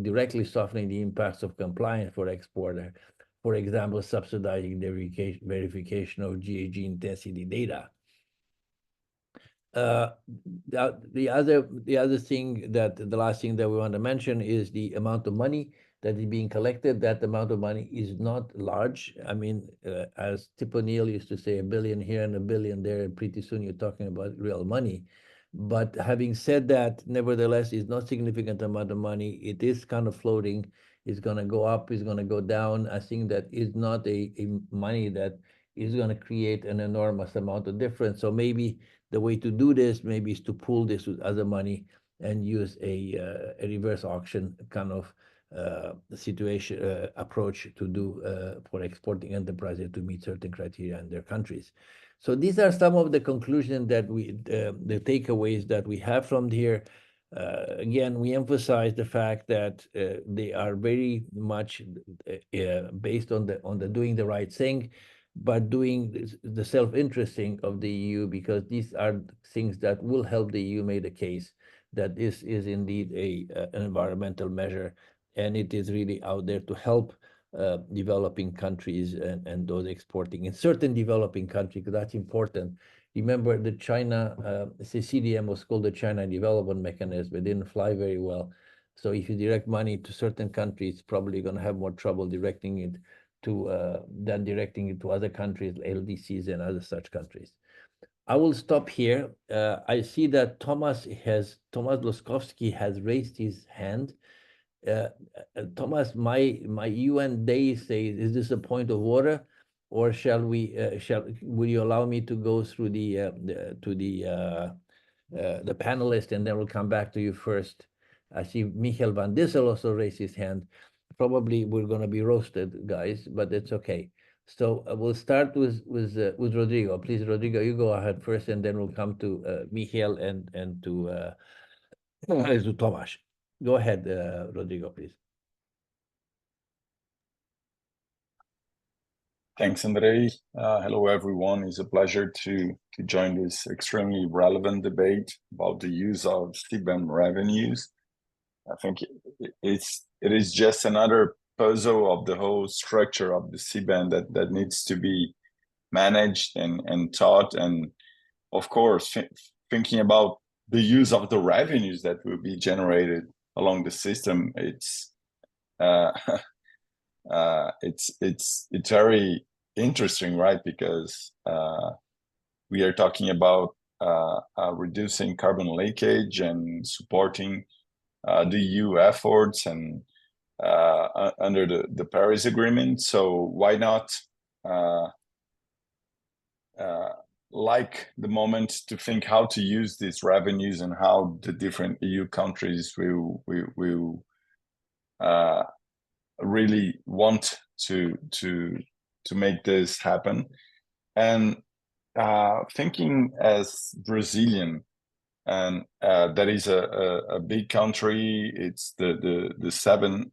directly softening the impacts of compliance for exporter. For example, subsidizing the verification of GHG intensity data. The last thing that we want to mention is the amount of money that is being collected. That amount of money is not large. I mean, as Tip O'Neill used to say, $1 billion here and $1 billion there, and pretty soon you're talking about real money. But having said that, nevertheless, it's not significant amount of money. It is kind of floating. It's going to go up, it's going to go down. I think that is not a money that is going to create an enormous amount of difference. So maybe the way to do this maybe is to pool this with other money and use a reverse auction kind of situation approach to do for exporting enterprises to meet certain criteria in their countries. So these are some of the conclusions that the takeaways that we have from here. Again, we emphasize the fact that they are very much based on the doing the right thing, but doing the self-interesting of the EU, because these are things that will help the EU make the case that this is indeed an environmental measure, and it is really out there to help developing countries and those exporting in certain developing countries, because that's important. Remember, the CDM was called the China Development Mechanism. It didn't fly very well. So if you direct money to certain countries, probably going to have more trouble directing it than directing it to other countries, LDCs and other such countries. I will stop here. I see that Thomas Loskowski has raised his hand. Thomas, my UN day says, is this a point of order, or will you allow me to go through the panelist, and then we'll come back to you first? I see Michael van Dissel also raised his hand. Probably we're going to be roasted, guys, but it's okay. So we'll start with Rodrigo. Please, Rodrigo, you go ahead first, and then we'll come to Michael and to Tomas. Go ahead, Rodrigo, please. Thanks, Andrei. Hello, everyone. It's a pleasure to join this extremely relevant debate about the use of CBAM revenues. I think it is just another puzzle of the whole structure of the CBAM that needs to be managed and taught. And of course, thinking about the use of the revenues that will be generated along the system, it's very interesting, right? Because we are talking about reducing carbon leakage and supporting the EU efforts and under the Paris Agreement. So why not like the moment to think how to use these revenues and how the different EU countries will really want to make this happen. And thinking as Brazilian, and that is a big country. It's the 7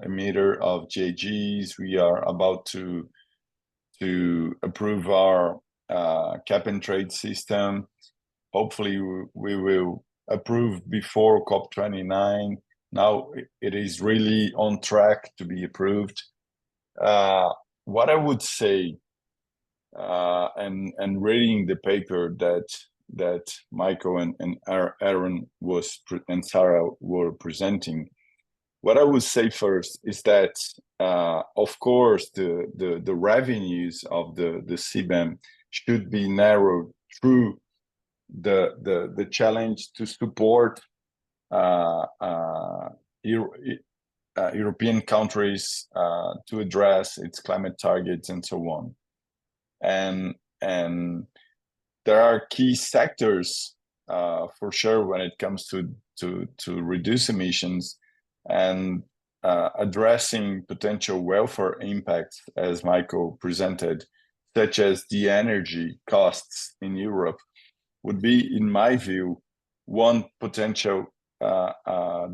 emitter of GHGs. We are about to approve our cap and trade system. Hopefully we will approve before COP29. Now it is really on track to be approved. What I would say, and reading the paper that Michael and Aaron and Sarah were presenting, what I would say first is that, of course, the revenues of the CBAM should be narrowed through the challenge to support European countries to address its climate targets and so on. And there are key sectors for sure when it comes to reduce emissions and addressing potential welfare impacts, as Michael presented, such as the energy costs in Europe, would be, in my view, one potential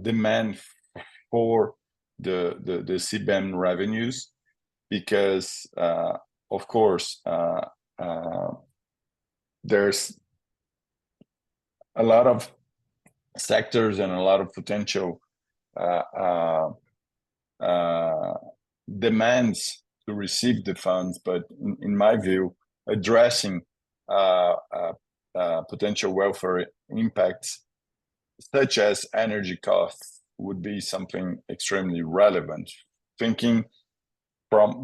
demand for the CBAM revenues, because of course there's a lot of sectors and a lot of potential demands to receive the funds, but in my view, addressing potential welfare impacts such as energy costs would be something extremely relevant, thinking from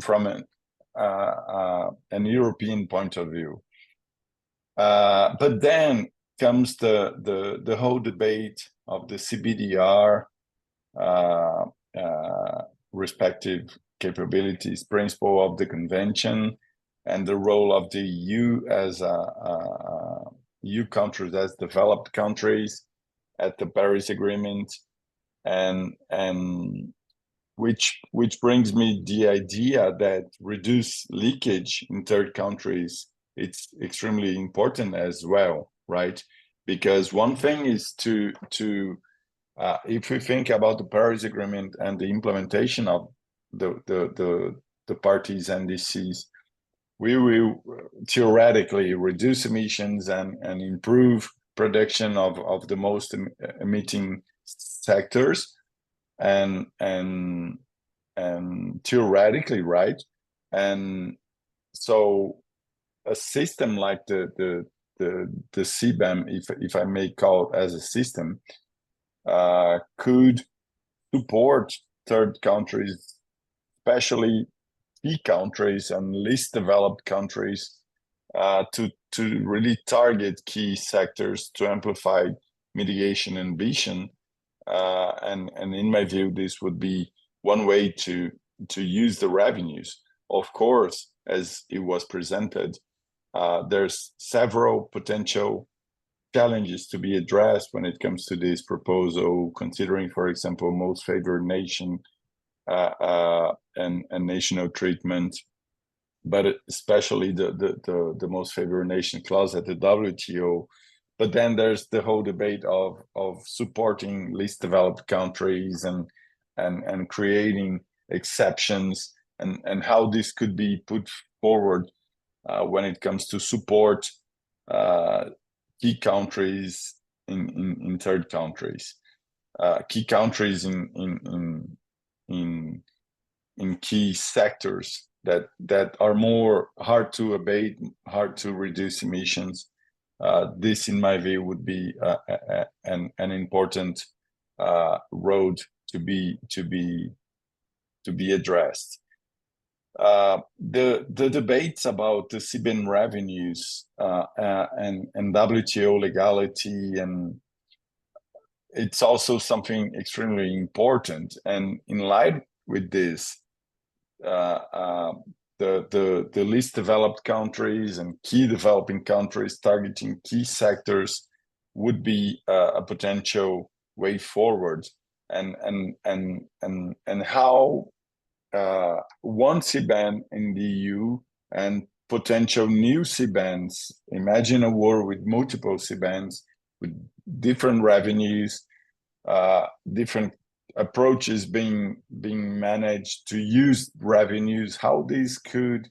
an European point of view. But then comes the whole debate of the CBDR respective capabilities principle of the convention, and the role of the EU as EU countries as developed countries at the Paris Agreement, and which brings me the idea that reduce leakage in third countries, it's extremely important as well, right? Because one thing is to if we think about the Paris Agreement and the implementation of the parties' NDCs, we will theoretically reduce emissions and improve production of the most emitting sectors, and theoretically, right? And so a system like the CBAM, if I may call it as a system, could support third countries, especially key countries and least developed countries, to really target key sectors to amplify mitigation ambition. And in my view, this would be one way to use the revenues. Of course, as it was presented, there's several potential challenges to be addressed when it comes to this proposal, considering, for example, most favored nation and national treatment, but especially the most favored nation clause at the WTO. But then there's the whole debate of supporting least developed countries and creating exceptions and how this could be put forward when it comes to support key countries in third countries, key countries in key sectors that are more hard to abate, hard to reduce emissions. This, in my view, would be an important road to be addressed. The debates about the CBAM revenues and WTO legality, and it's also something extremely important. And in light with this, the least developed countries and key developing countries targeting key sectors would be a potential way forward. And how one CBAM in the EU and potential new CBAMs. Imagine a world with multiple CBAMs with different revenues, different approaches being managed to use revenues. How this could,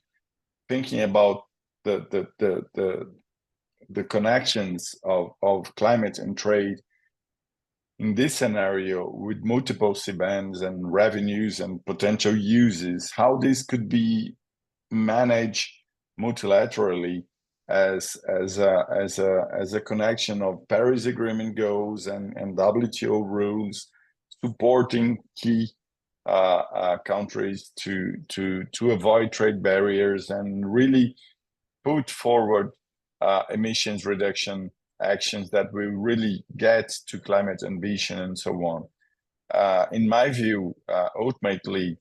thinking about the connections of climate and trade in this scenario with multiple CBAMs and revenues and potential uses, how this could be managed multilaterally as a connection of Paris Agreement goals and WTO rules, supporting key countries to avoid trade barriers and really put forward emissions reduction actions that will really get to climate ambition and so on. In my view, ultimately,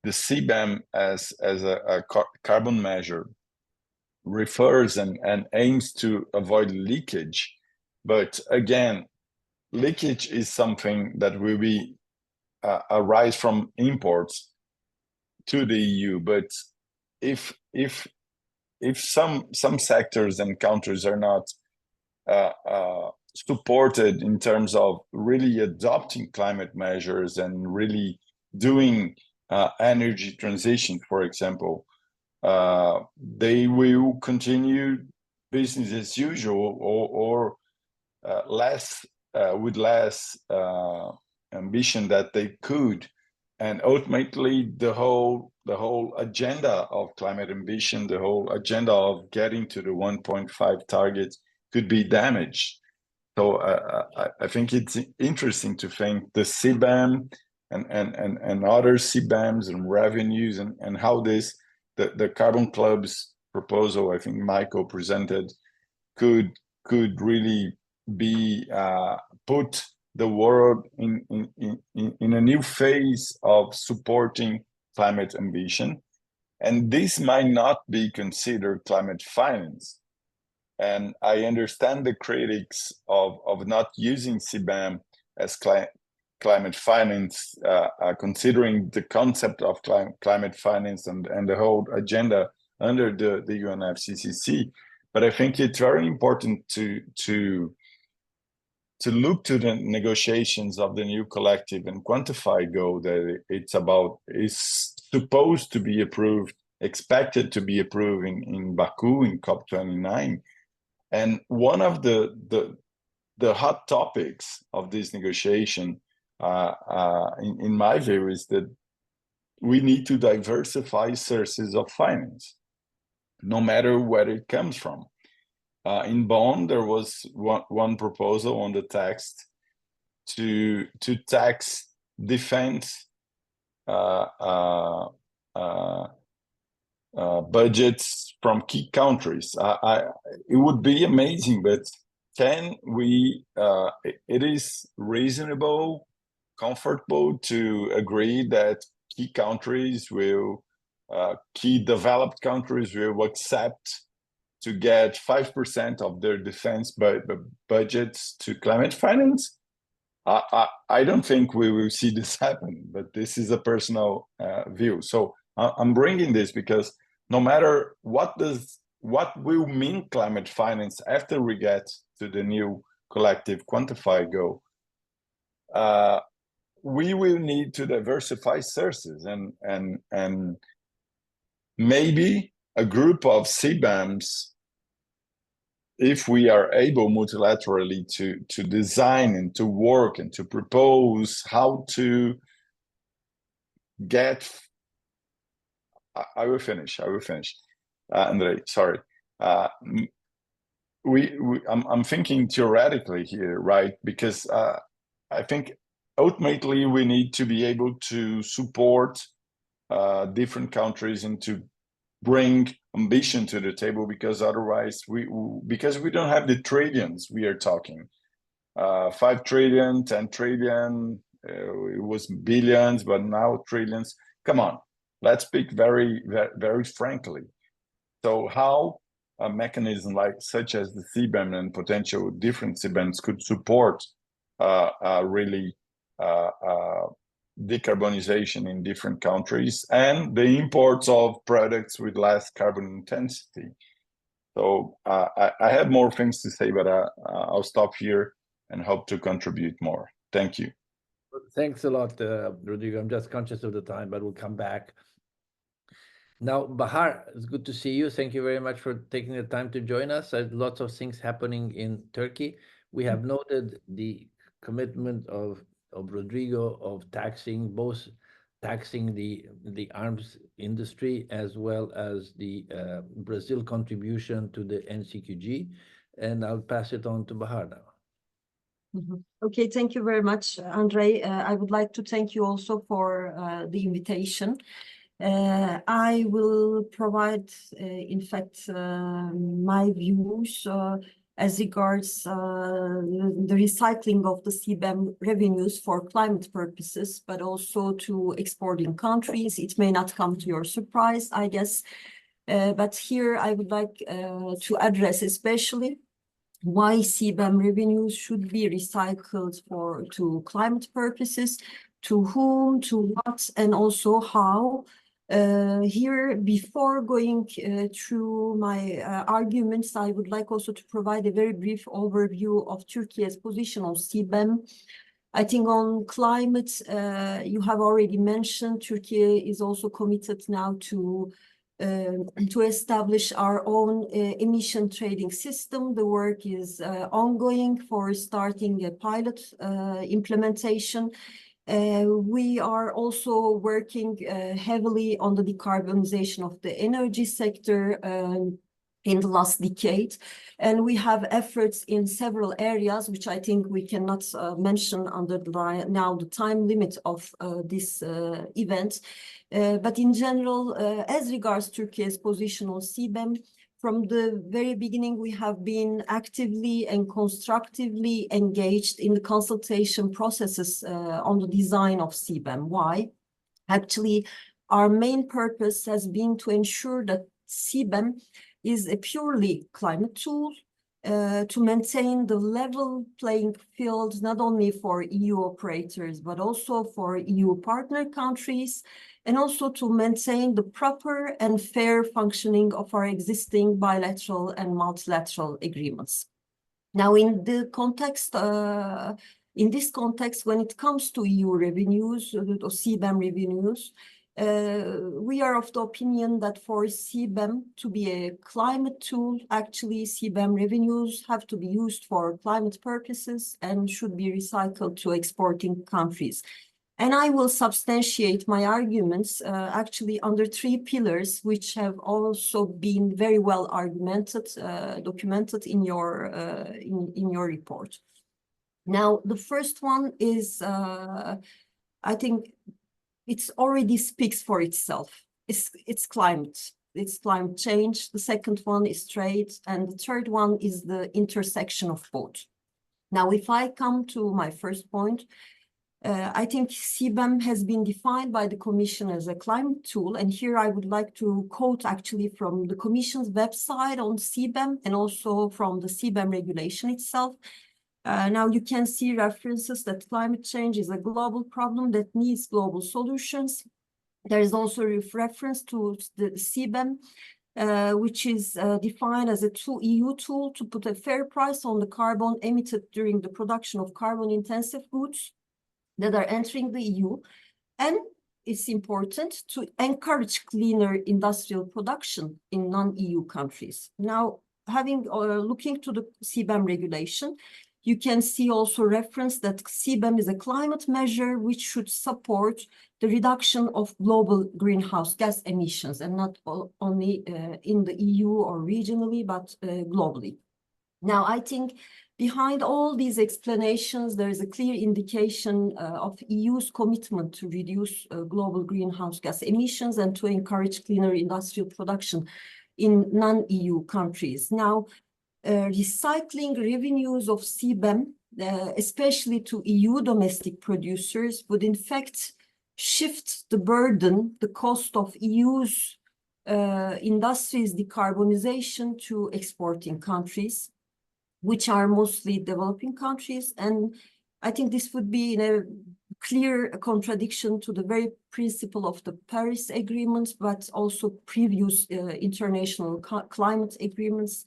the CBAM as a carbon measure refers and aims to avoid leakage. But again, leakage is something that will be arise from imports to the EU. But if some sectors and countries are not supported in terms of really adopting climate measures and really doing energy transition, for example, they will continue business as usual or less with less ambition that they could, and ultimately the whole agenda of climate ambition, the whole agenda of getting to the 1.5 targets could be damaged. So I think it's interesting to think the CBAM and other CBAMs and revenues and how this the Carbon Club's proposal, I think Michael presented, could really be put the world in a new phase of supporting climate ambition. And this might not be considered climate finance. And I understand the critics of not using CBAM as climate finance, considering the concept of climate finance and the whole agenda under the UNFCCC. But I think it's very important to look to the negotiations of the new collective and quantified goal that it's about is supposed to be approved, expected to be approved in Baku in COP29. And one of the hot topics of this negotiation, in my view, is that we need to diversify sources of finance, no matter where it comes from. In Bonn, there was one proposal on the text to tax defense budgets from key countries. It would be amazing, but can we? It is reasonable, comfortable to agree that key countries will, key developed countries will accept to get 5% of their defense budgets to climate finance? I don't think we will see this happen, but this is a personal view. So I'm bringing this because no matter what will mean climate finance after we get to the new collective quantified goal, we will need to diversify sources, and maybe a group of CBAMs, if we are able multilaterally to design and to work and to propose how to get, I will finish, Andre, sorry. I'm thinking theoretically here, right? Because I think ultimately we need to be able to support different countries and to bring ambition to the table, because otherwise we don't have the trillions we are talking. 5 trillion, 10 trillion, it was billions, but now trillions. Come on, let's speak very, very, very frankly. So how a mechanism such as the CBAM and potential different CBAMs could support really decarbonization in different countries and the imports of products with less carbon intensity. So I have more things to say, but I'll stop here and hope to contribute more. Thank you. Thanks a lot, Rodrigo. I'm just conscious of the time, but we'll come back. Now, Bahar, it's good to see you. Thank you very much for taking the time to join us. There's lots of things happening in Turkey. We have noted the commitment of Rodrigo of taxing the arms industry as well as the Brazil contribution to the NCQG. And I'll pass it on to Bahar now. Okay, thank you very much, Andre. I would like to thank you also for the invitation. I will provide, in fact, my views as regards the recycling of the CBAM revenues for climate purposes, but also to exporting countries. It may not come to your surprise, I guess, but here I would like to address especially why CBAM revenues should be recycled to climate purposes, to whom, to what, and also how. Here, before going through my arguments, I would like also to provide a very brief overview of Turkey's position on CBAM. I think on climate, you have already mentioned, Turkey is also committed now to establish our own emission trading system. The work is ongoing for starting a pilot implementation. We are also working heavily on the decarbonization of the energy sector in the last decade. And we have efforts in several areas, which I think we cannot mention under the time limit of this event. But in general, as regards Turkey's position on CBAM, from the very beginning, we have been actively and constructively engaged in the consultation processes on the design of CBAM. Why? Actually, our main purpose has been to ensure that CBAM is a purely climate tool to maintain the level playing field, not only for EU operators, but also for EU partner countries, and also to maintain the proper and fair functioning of our existing bilateral and multilateral agreements. Now, in this context, when it comes to EU revenues or CBAM revenues, we are of the opinion that for CBAM to be a climate tool, actually CBAM revenues have to be used for climate purposes and should be recycled to exporting countries. And I will substantiate my arguments actually under 3 pillars, which have also been very well documented in your report. Now, the first one is, I think, it already speaks for itself. It's climate. It's climate change. The second one is trade. And the third one is the intersection of both. Now, if I come to my first point, I think CBAM has been defined by the Commission as a climate tool. And here I would like to quote actually from the Commission's website on CBAM and also from the CBAM regulation itself. Now you can see references that climate change is a global problem that needs global solutions. There is also a reference to the CBAM, which is defined as a EU tool to put a fair price on the carbon emitted during the production of carbon-intensive goods. that are entering the EU. And it's important to encourage cleaner industrial production in non-EU countries. Now, looking to the CBAM regulation, you can see also reference that CBAM is a climate measure which should support the reduction of global greenhouse gas emissions, and not only in the EU or regionally, but globally. Now, I think behind all these explanations, there is a clear indication of EU's commitment to reduce global greenhouse gas emissions and to encourage cleaner industrial production in non-EU countries. Now, recycling revenues of CBAM, especially to EU domestic producers, would in fact shift the burden, the cost of EU's industries' decarbonization to exporting countries, which are mostly developing countries. And I think this would be in a clear contradiction to the very principle of the Paris Agreement, but also previous international climate agreements,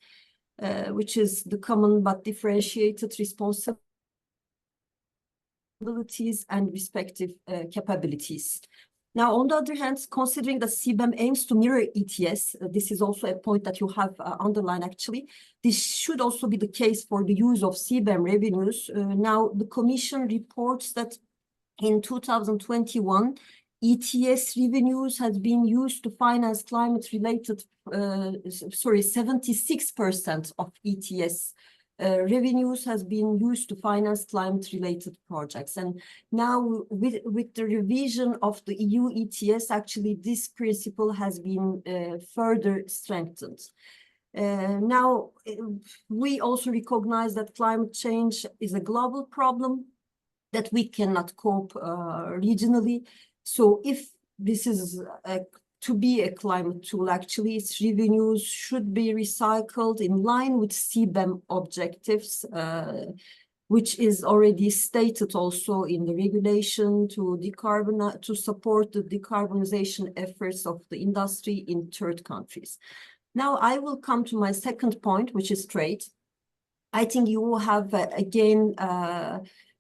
which is the common but differentiated responsibilities and respective capabilities. Now, on the other hand, considering that CBAM aims to mirror ETS, this is also a point that you have underlined actually, this should also be the case for the use of CBAM revenues. Now, the Commission reports that in 2021, ETS revenues has been used to finance climate-related, 76% of ETS revenues has been used to finance climate-related projects. And now with the revision of the EU ETS, actually this principle has been further strengthened. Now, we also recognize that climate change is a global problem that we cannot cope regionally. So if this is to be a climate tool, actually, its revenues should be recycled in line with CBAM objectives, which is already stated also in the regulation to support the decarbonization efforts of the industry in third countries. Now, I will come to my second point, which is trade. I think you will have, again,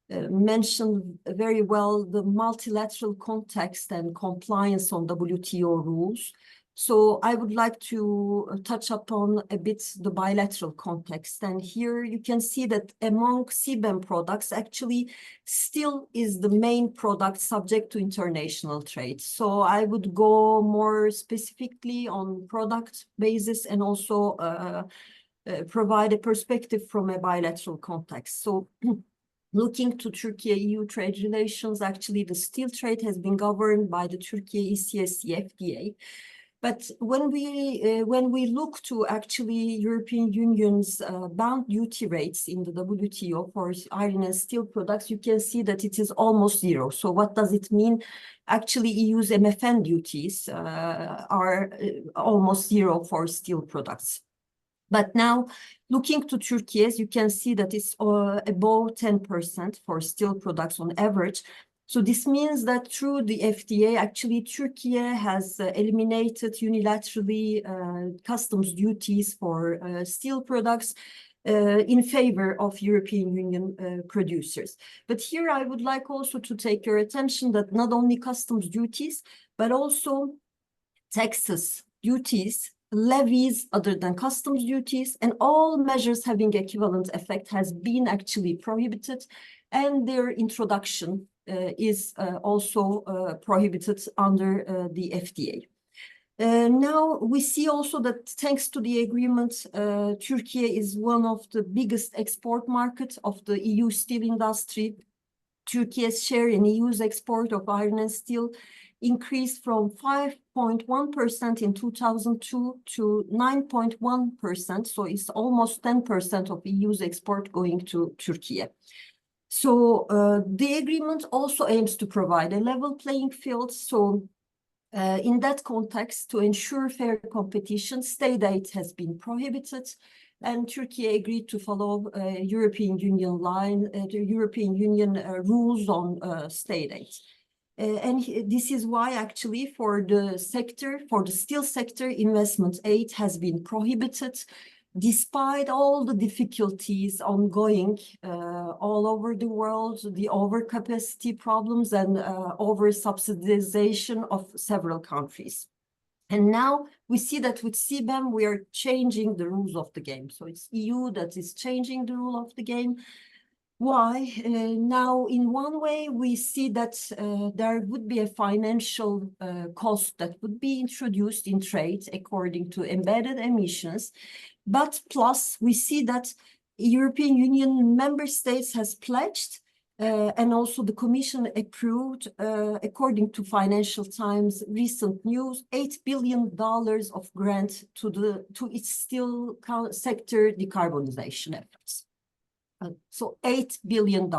mentioned very well the multilateral context and compliance on WTO rules. So I would like to touch upon a bit the bilateral context. And here you can see that among CBAM products, actually steel is the main product subject to international trade. So I would go more specifically on product basis and also provide a perspective from a bilateral context. So looking to Turkey-EU trade relations, actually the steel trade has been governed by the Turkey ECSC FTA. But when we look to actually European Union's bound duty rates in the WTO for iron and steel products, you can see that it is almost zero. So what does it mean? Actually, EU's MFN duties are almost zero for steel products. But now, looking to Turkey, as you can see that it's above 10% for steel products on average. So this means that through the FTA, actually, Turkey has eliminated unilaterally customs duties for steel products in favor of European Union producers. But here I would like also to take your attention that not only customs duties, but also taxes, duties, levies other than customs duties, and all measures having equivalent effect has been actually prohibited, and their introduction is also prohibited under the FTA. Now we see also that thanks to the agreement, Turkey is one of the biggest export markets of the EU steel industry. Turkey's share in EU's export of iron and steel increased from 5.1% in 2002 to 9.1%. So it's almost 10% of EU's export going to Turkey. So the agreement also aims to provide a level playing field. So in that context, to ensure fair competition, state aid has been prohibited, and Turkey agreed to follow European Union the European Union rules on state aid. And this is why actually for the steel sector, investment aid has been prohibited. despite all the difficulties ongoing all over the world, the overcapacity problems and over subsidization of several countries. And now we see that with CBAM, we are changing the rules of the game. So it's EU that is changing the rule of the game. Why? Now, in one way, we see that there would be a financial cost that would be introduced in trade according to embedded emissions. But plus, we see that European Union member states has pledged and also the Commission approved, according to Financial Times recent news, $8 billion of grant to its steel sector decarbonization efforts. So $8 billion.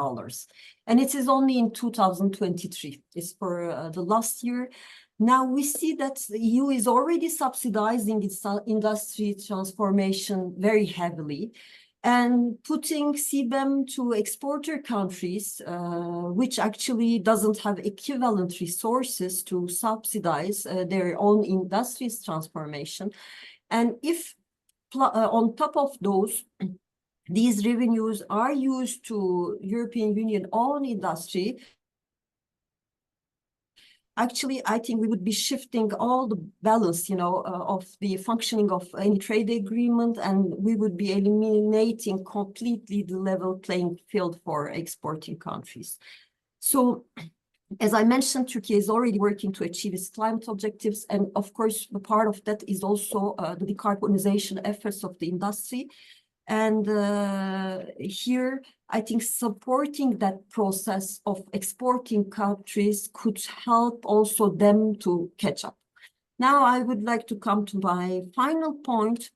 And it is only in 2023. It's for the last year. Now we see that the EU is already subsidizing its industry transformation very heavily and putting CBAM to exporter countries, which actually doesn't have equivalent resources to subsidize their own industry's transformation. And if on top of those, these revenues are used to European Union own industry, actually, I think we would be shifting all the balance, of the functioning of any trade agreement, and we would be eliminating completely the level playing field for exporting countries. So, as I mentioned, Turkey is already working to achieve its climate objectives, and of course, a part of that is also the decarbonization efforts of the industry. And here, I think supporting that process of exporting countries could help also them to catch up. Now, I would like to come to my final point,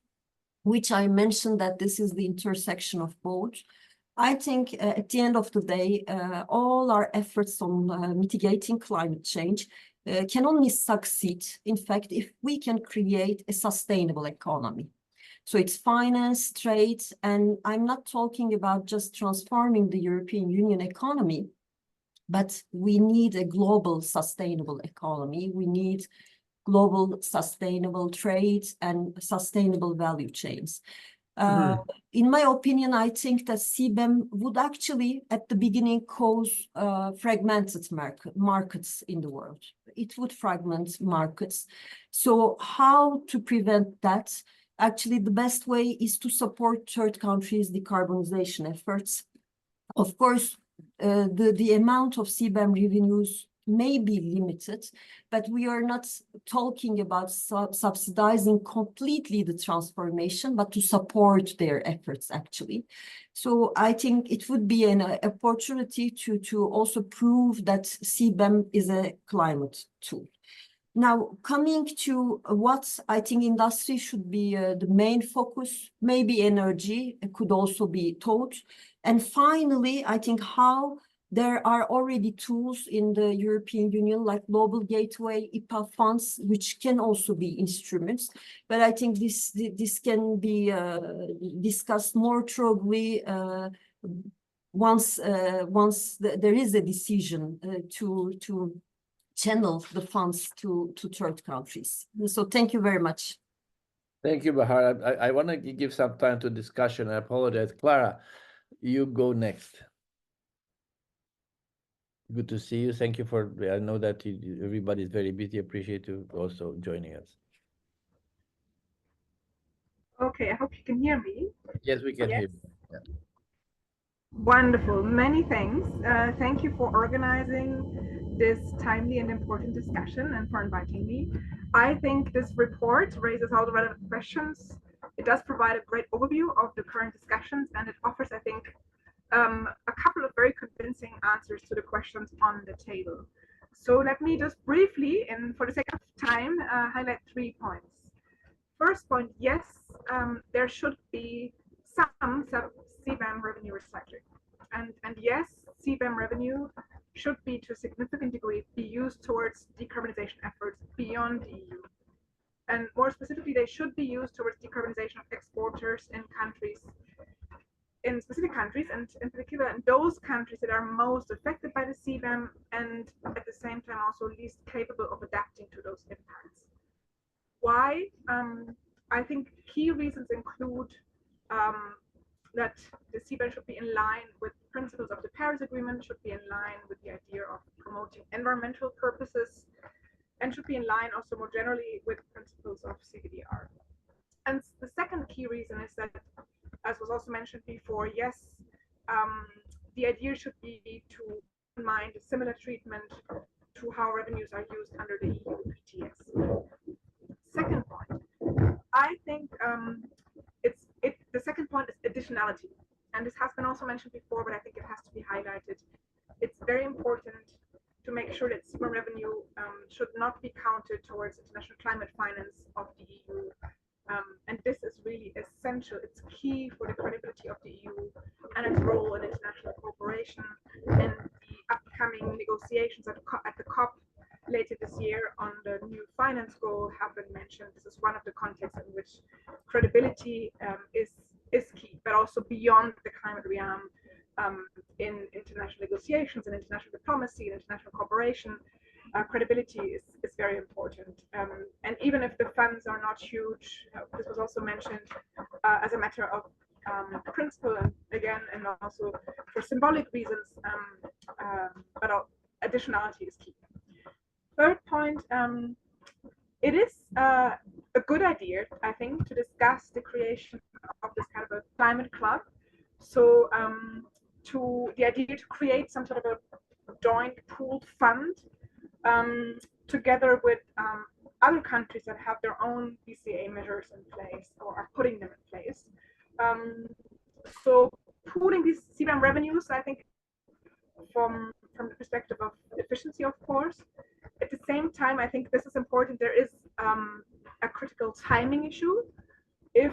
which I mentioned that this is the intersection of both. I think at the end of the day, all our efforts on mitigating climate change can only succeed, in fact, if we can create a sustainable economy. So it's finance, trade, and I'm not talking about just transforming the European Union economy, but we need a global sustainable economy. We need global sustainable trade and sustainable value chains. In my opinion, I think that CBAM would actually, at the beginning, cause fragmented markets in the world. It would fragment markets. So how to prevent that? Actually, the best way is to support third countries' decarbonization efforts. Of course, the amount of CBAM revenues may be limited, but we are not talking about subsidizing completely the transformation, but to support their efforts, actually. So I think it would be an opportunity to also prove that CBAM is a climate tool. Now, coming to what I think industry should be the main focus, maybe energy could also be taught. And finally, I think how there are already tools in the European Union like Global Gateway, IPA funds, which can also be instruments. But I think this can be discussed more thoroughly once there is a decision to channel the funds to third countries. So thank you very much. Thank you, Bahar. I want to give some time to discussion. I apologize. Clara, you go next. Good to see you. Thank you for, I know that everybody is very busy. Appreciate you also joining us. Okay, I hope you can hear me. Yes, we can hear you. Yeah. Wonderful. Many thanks. Thank you for organizing this timely and important discussion and for inviting me. I think this report raises all the relevant questions. It does provide a great overview of the current discussions, and it offers, I think, a couple of very convincing answers to the questions on the table. So let me just briefly, and for the sake of time, highlight 3 points. First point, yes, there should be some CBAM revenue recycling. And yes, CBAM revenue should be to a significant degree be used towards decarbonization efforts beyond the EU. And more specifically, they should be used towards decarbonization of exporters in specific countries, and in particular in those countries that are most affected by the CBAM and at the same time also least capable of adapting to those impacts. Why? I think key reasons include that the CBAM should be in line with principles of the Paris Agreement, should be in line with the idea of promoting environmental purposes, and should be in line also more generally with principles of CBDR. And the second key reason is that, as was also mentioned before, yes, the idea should be to mind a similar treatment to how revenues are used under the EU ETS. Second point, I think the second point is additionality, and this has been also mentioned before, but I think it has to be highlighted. It's very important to make sure that CBAM revenue should not be counted towards international climate finance of the EU. And this is really essential. It's key for the credibility of the EU and its role in international cooperation. And the upcoming negotiations at the COP later this year on the new finance goal have been mentioned. This is one of the contexts in which credibility is key, but also beyond the climate realm, in international negotiations and international diplomacy and international cooperation. Credibility is very important. And even if the funds are not huge, this was also mentioned as a matter of principle, and again, and also for symbolic reasons, but additionality is key. Third point, it is a good idea, I think, to discuss the creation of this kind of a climate club. So to the idea to create some sort of a joint pooled fund together with other countries that have their own BCA measures in place or are putting them in place. So pooling these CBAM revenues, I think, from the perspective of efficiency, of course. At the same time, I think this is important. There is a critical timing issue. If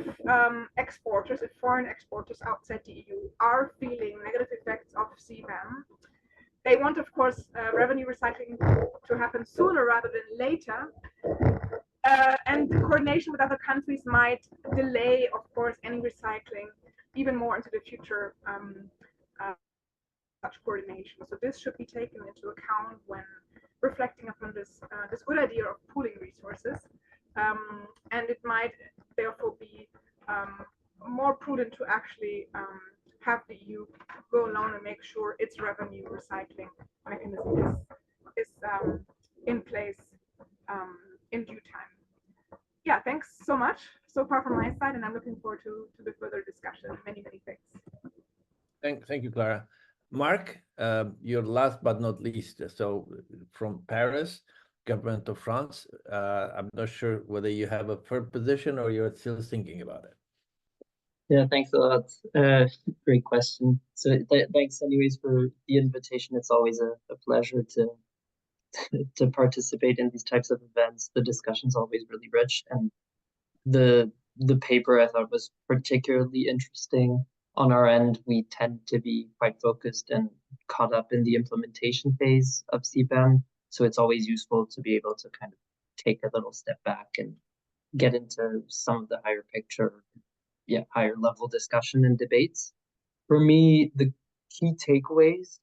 exporters, if foreign exporters outside the EU are feeling negative effects of CBAM, they want, of course, revenue recycling to happen sooner rather than later. And the coordination with other countries might delay, of course, any recycling even more into the future, such coordination. So this should be taken into account when reflecting upon this good idea of pooling resources. And it might therefore be more prudent to actually have the EU go alone and make sure its revenue recycling mechanism is in place in due time. Yeah, thanks so much so far from my side, and I'm looking forward to the further discussion. Many thanks. Thank you, Clara. Mark, you're last but not least. So from Paris, government of France, I'm not sure whether you have a firm position or you're still thinking about it. Yeah, thanks a lot. Great question. So thanks anyways for the invitation. It's always a pleasure to participate in these types of events. The discussion's always really rich, and the paper I thought was particularly interesting. On our end, we tend to be quite focused and caught up in the implementation phase of CBAM. So it's always useful to be able to kind of take a little step back and get into some of the higher picture, higher level discussion and debates. For me, the key takeaways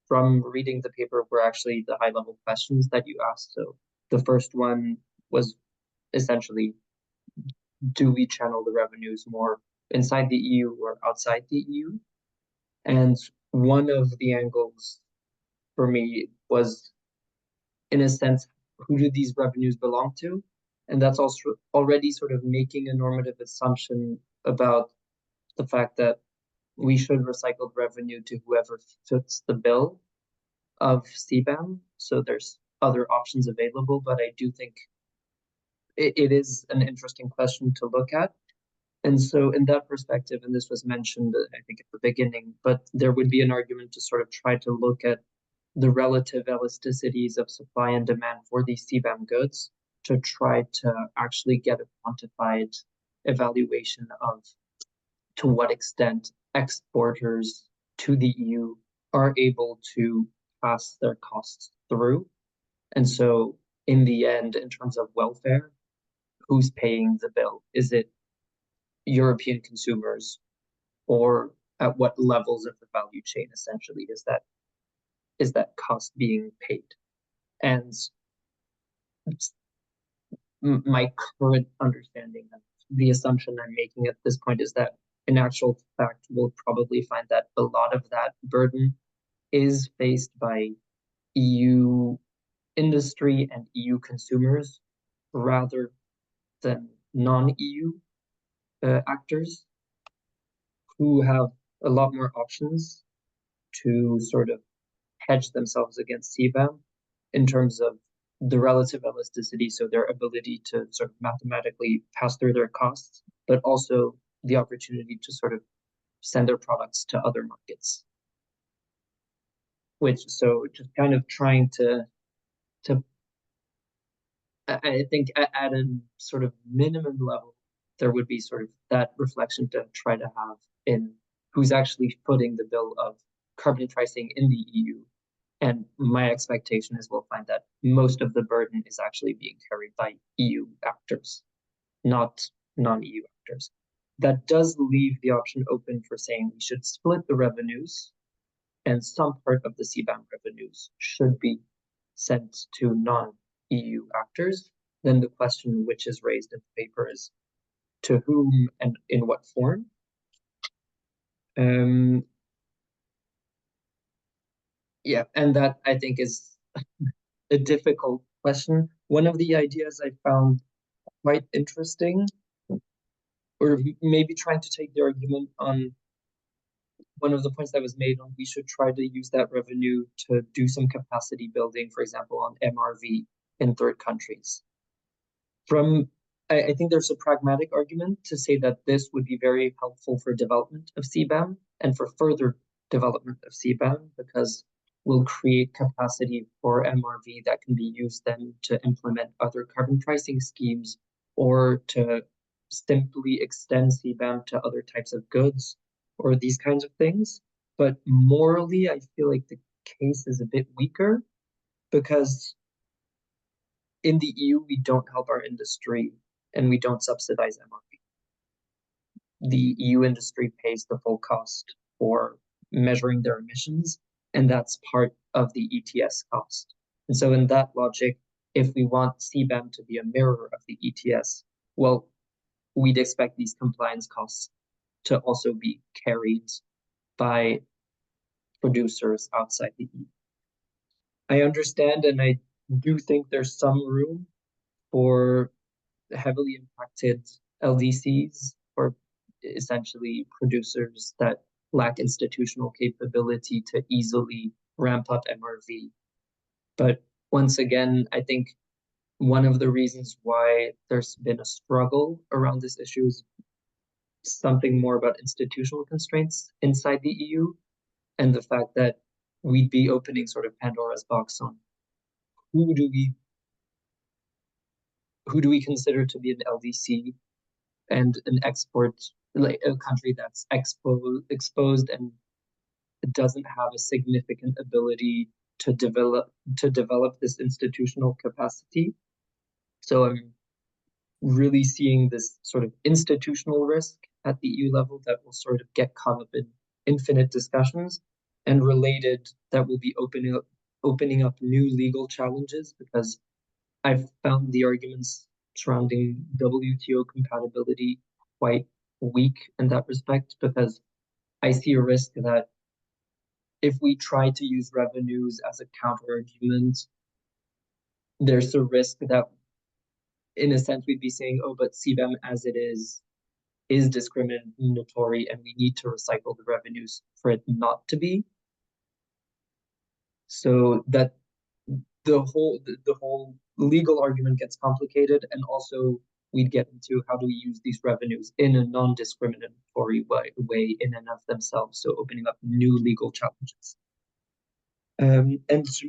from reading the paper were actually the high level questions that you asked. So the first one was essentially, do we channel the revenues more inside the EU or outside the EU? And one of the angles for me was, in a sense, who do these revenues belong to? And that's also already sort of making a normative assumption about the fact that we should recycle revenue to whoever fits the bill of CBAM. So there's other options available, but I do think it is an interesting question to look at. And so in that perspective, and this was mentioned, I think, at the beginning, but there would be an argument to sort of try to look at the relative elasticities of supply and demand for these CBAM goods to try to actually get a quantified evaluation of to what extent exporters to the EU are able to pass their costs through. And so in the end, in terms of welfare, who's paying the bill? Is it European consumers, or at what levels of the value chain essentially is that cost being paid? And my current understanding of the assumption I'm making at this point is that in actual fact, we'll probably find that a lot of that burden is faced by EU industry and EU consumers rather than non-EU actors who have a lot more options to sort of hedge themselves against CBAM in terms of the relative elasticity, so their ability to sort of mathematically pass through their costs, but also the opportunity to sort of send their products to other markets. So just kind of trying to I think at a sort of minimum level, there would be sort of that reflection to try to have in who's actually footing the bill of carbon pricing in the EU. And my expectation is we'll find that most of the burden is actually being carried by EU actors, not non-EU actors. That does leave the option open for saying we should split the revenues, and some part of the CBAM revenues should be sent to non-EU actors. Then the question which is raised in the paper is to whom and in what form. Yeah, and that I think is a difficult question. One of the ideas I found quite interesting, or maybe trying to take the argument on one of the points that was made on we should try to use that revenue to do some capacity building, for example, on MRV in third countries. I think there's a pragmatic argument to say that this would be very helpful for development of CBAM and for further development of CBAM, because we'll create capacity for MRV that can be used then to implement other carbon pricing schemes or to simply extend CBAM to other types of goods or these kinds of things. But morally, I feel like the case is a bit weaker because in the EU, we don't help our industry and we don't subsidize MRV. The EU industry pays the full cost for measuring their emissions, and that's part of the ETS cost. And so in that logic, if we want CBAM to be a mirror of the ETS, well, we'd expect these compliance costs to also be carried by producers outside the EU. I understand, and I do think there's some room for heavily impacted LDCs, or essentially producers that lack institutional capability to easily ramp up MRV. But once again, I think one of the reasons why there's been a struggle around this issue is something more about institutional constraints inside the EU, and the fact that we'd be opening sort of Pandora's box on who do we consider to be an LDC and an export, like a country that's exposed and doesn't have a significant ability to develop this institutional capacity. So I'm really seeing this sort of institutional risk at the EU level that will sort of get caught up in infinite discussions, and related that will be opening up new legal challenges, because I've found the arguments surrounding WTO compatibility quite weak in that respect, because I see a risk that if we try to use revenues as a counter argument, there's a risk that in a sense we'd be saying, oh, but CBAM as it is discriminatory and we need to recycle the revenues for it not to be. So that the whole legal argument gets complicated, and also we'd get into how do we use these revenues in a non-discriminatory way in and of themselves, so opening up new legal challenges. And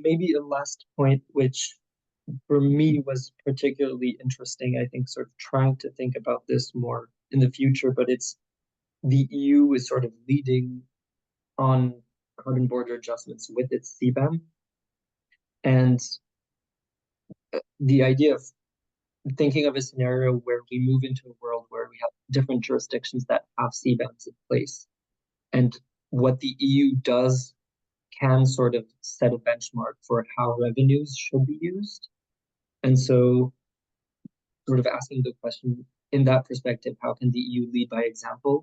maybe a last point, which for me was particularly interesting, I think, sort of trying to think about this more in the future, but it's the EU is sort of leading on carbon border adjustments with its CBAM. And the idea of thinking of a scenario where we move into a world where we have different jurisdictions that have CBAMs in place, and what the EU does can sort of set a benchmark for how revenues should be used. And so sort of asking the question in that perspective, how can the EU lead by example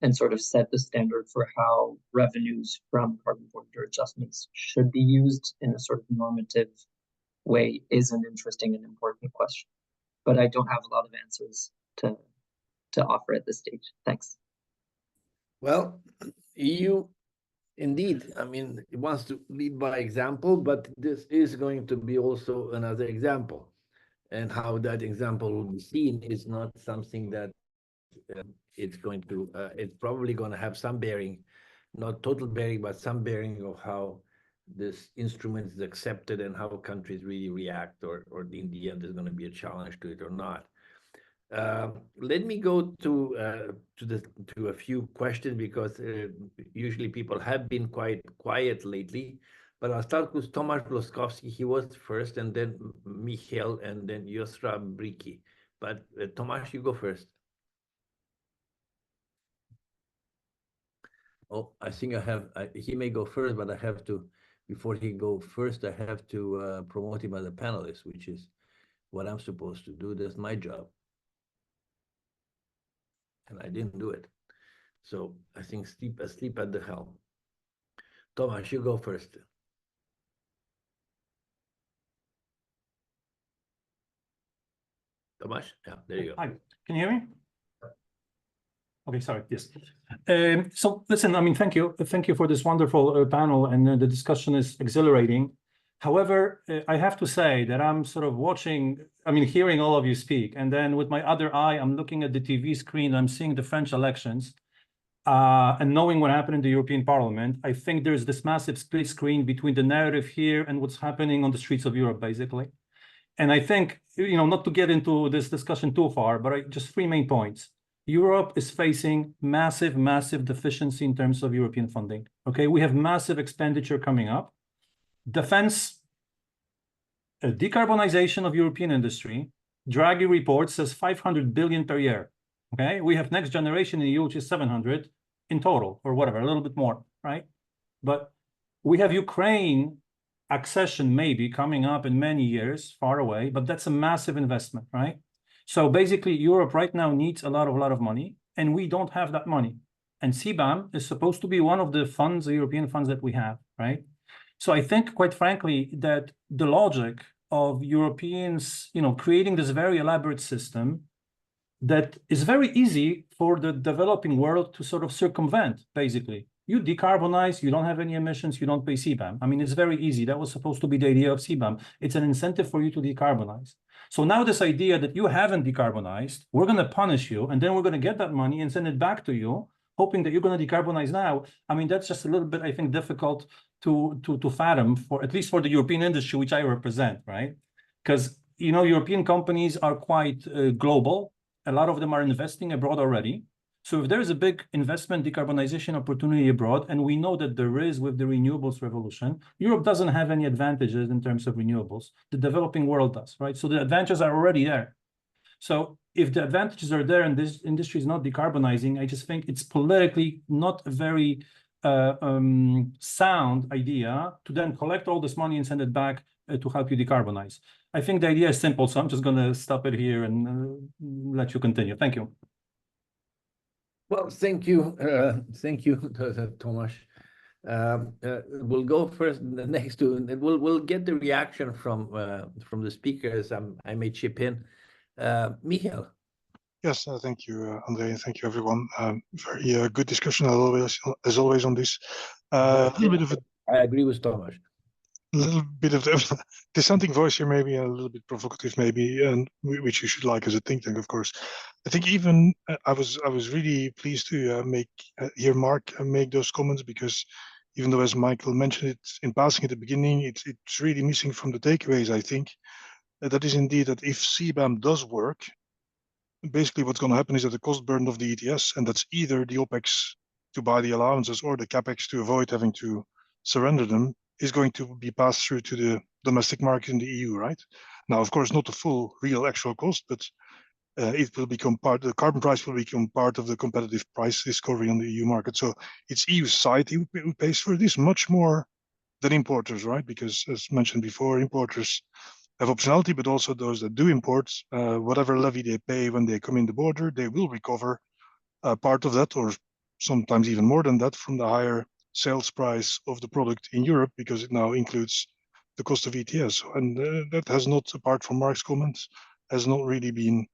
and sort of set the standard for how revenues from carbon border adjustments should be used in a sort of normative way is an interesting and important question. But I don't have a lot of answers to offer at this stage. Thanks. Well, EU, indeed, I mean, it wants to lead by example, but this is going to be also another example. And how that example will be seen is not something that it's probably going to have some bearing, not total bearing, but some bearing of how this instrument is accepted and how countries really react, or in the end, there's going to be a challenge to it or not. Let me go to a few questions, because usually people have been quite quiet lately. But I'll start with Tomasz Bloskowski. He was first, and then Michael, and then Yosra Briki. But Tomasz, you go first. Oh, I think he may go first, but I have to, before he go first, I have to promote him as a panelist, which is what I'm supposed to do. That's my job. And I didn't do it. So I think asleep at the helm. Tomasz, you go first. Tomasz? Yeah, there you go. Hi, can you hear me? Okay, sorry, yes. So listen, I mean, thank you for this wonderful panel, and the discussion is exhilarating. However, I have to say that I'm sort of watching, I mean, hearing all of you speak, and then with my other eye, I'm looking at the TV screen, I'm seeing the French elections, and knowing what happened in the European Parliament, I think there's this massive split screen between the narrative here and what's happening on the streets of Europe, basically. And I think, you know, not to get into this discussion too far, but just three main points. Europe is facing massive deficiency in terms of European funding. Okay, we have massive expenditure coming up. Defense, decarbonization of European industry. Draghi report says 500 billion per year. Okay, we have next generation in the EU, which is 700 in total, or whatever, a little bit more, right? But we have Ukraine accession maybe coming up in many years, far away, but that's a massive investment, right? So basically, Europe right now needs a lot of money, and we don't have that money. And CBAM is supposed to be one of the funds, the European funds that we have, right? So I think, quite frankly, that the logic of Europeans, you know, creating this very elaborate system that is very easy for the developing world to sort of circumvent, basically. You decarbonize, you don't have any emissions, you don't pay CBAM. I mean, it's very easy. That was supposed to be the idea of CBAM. It's an incentive for you to decarbonize. So now this idea that you haven't decarbonized, we're going to punish you, and then we're going to get that money and send it back to you, hoping that you're going to decarbonize now. I mean, that's just a little bit, I think, difficult to fathom, for at least for the European industry, which I represent, right? Because, you know, European companies are quite global. A lot of them are investing abroad already. So if there is a big investment decarbonization opportunity abroad, and we know that there is with the renewables revolution, Europe doesn't have any advantages in terms of renewables. The developing world does, right? So the advantages are already there. So if the advantages are there and this industry is not decarbonizing, I just think it's politically not a very sound idea to then collect all this money and send it back to help you decarbonize. I think the idea is simple, so I'm just going to stop it here and let you continue. Thank you. Well, thank you, Tomasz. We'll go first. Next to we'll get the reaction from the speakers. I may chip in. Michael. Yes, thank you, Andrei, and thank you, everyone. Very good discussion as always on this. A little bit of a, I agree with Tomasz. A little bit of the dissenting voice here, maybe, and a little bit provocative, maybe, and which you should like as a think tank, of course. I think even I was really pleased to hear Mark make those comments, because even though, as Michael mentioned it in passing at the beginning, it's really missing from the takeaways. I think that is indeed that if CBAM does work, basically what's going to happen is that the cost burden of the ETS, and that's either the OPEX to buy the allowances or the CAPEX to avoid having to surrender them, is going to be passed through to the domestic market in the EU, right? Now, of course, not the full real actual cost, but it will become the carbon price will become part of the competitive price discovery on the EU market. So it's EU society who pays for this much more than importers, right? Because as mentioned before, importers have optionality, but also those that do import, whatever levy they pay when they come in the border, they will recover part of that, or sometimes even more than that, from the higher sales price of the product in Europe, because it now includes the cost of ETS. And that has not, apart from Mark's comments, has not really been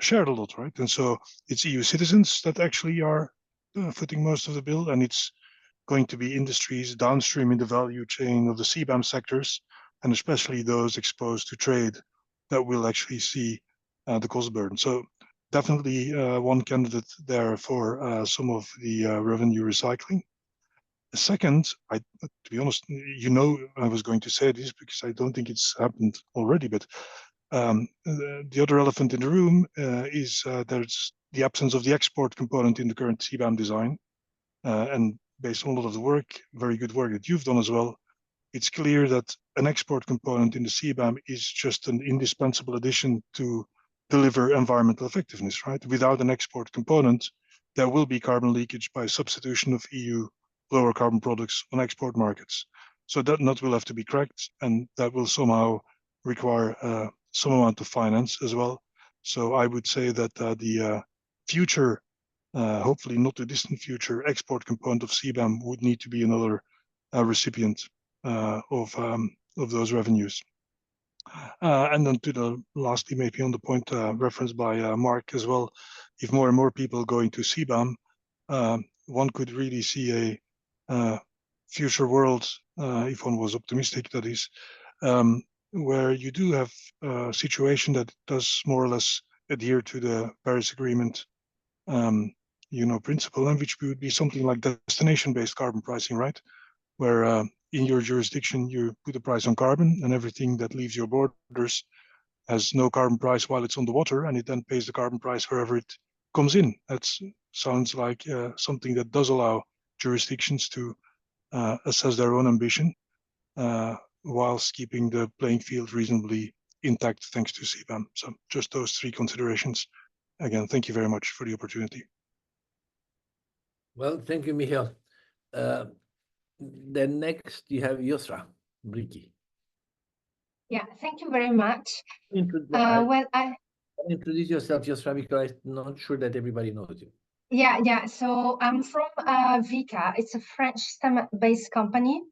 shared a lot, right? And so it's EU citizens that actually are footing most of the bill, and it's going to be industries downstream in the value chain of the CBAM sectors, and especially those exposed to trade, that will actually see the cost burden. So definitely one candidate there for some of the revenue recycling. Second, to be honest, I was going to say this because I don't think it's happened already, but the other elephant in the room is there's the absence of the export component in the current CBAM design. And based on a lot of the work, very good work that you've done as well, it's clear that an export component in the CBAM is just an indispensable addition to deliver environmental effectiveness, right? Without an export component, there will be carbon leakage by substitution of EU lower carbon products on export markets. So that nut will have to be cracked, and that will somehow require some amount of finance as well. So I would say that the future, hopefully not too distant future, export component of CBAM would need to be another recipient of those revenues. And then to the lastly, maybe on the point referenced by Mark as well, if more and more people go into CBAM, one could really see a future world, if one was optimistic, that is, where you do have a situation that does more or less adhere to the Paris Agreement, principle, and which would be something like destination-based carbon pricing, right? Where in your jurisdiction you put a price on carbon, and everything that leaves your borders has no carbon price while it's on the water, and it then pays the carbon price wherever it comes in. That sounds like something that does allow jurisdictions to assess their own ambition whilst keeping the playing field reasonably intact thanks to CBAM. So just those three considerations. Again, thank you very much for the opportunity. Well, thank you, Michael. Then next you have Yusra Briki. Yeah, thank you very much. Introduce yourself, Yusra, because I'm not sure that everybody knows you. Yeah. So I'm from Vika. It's a French STEM-based company,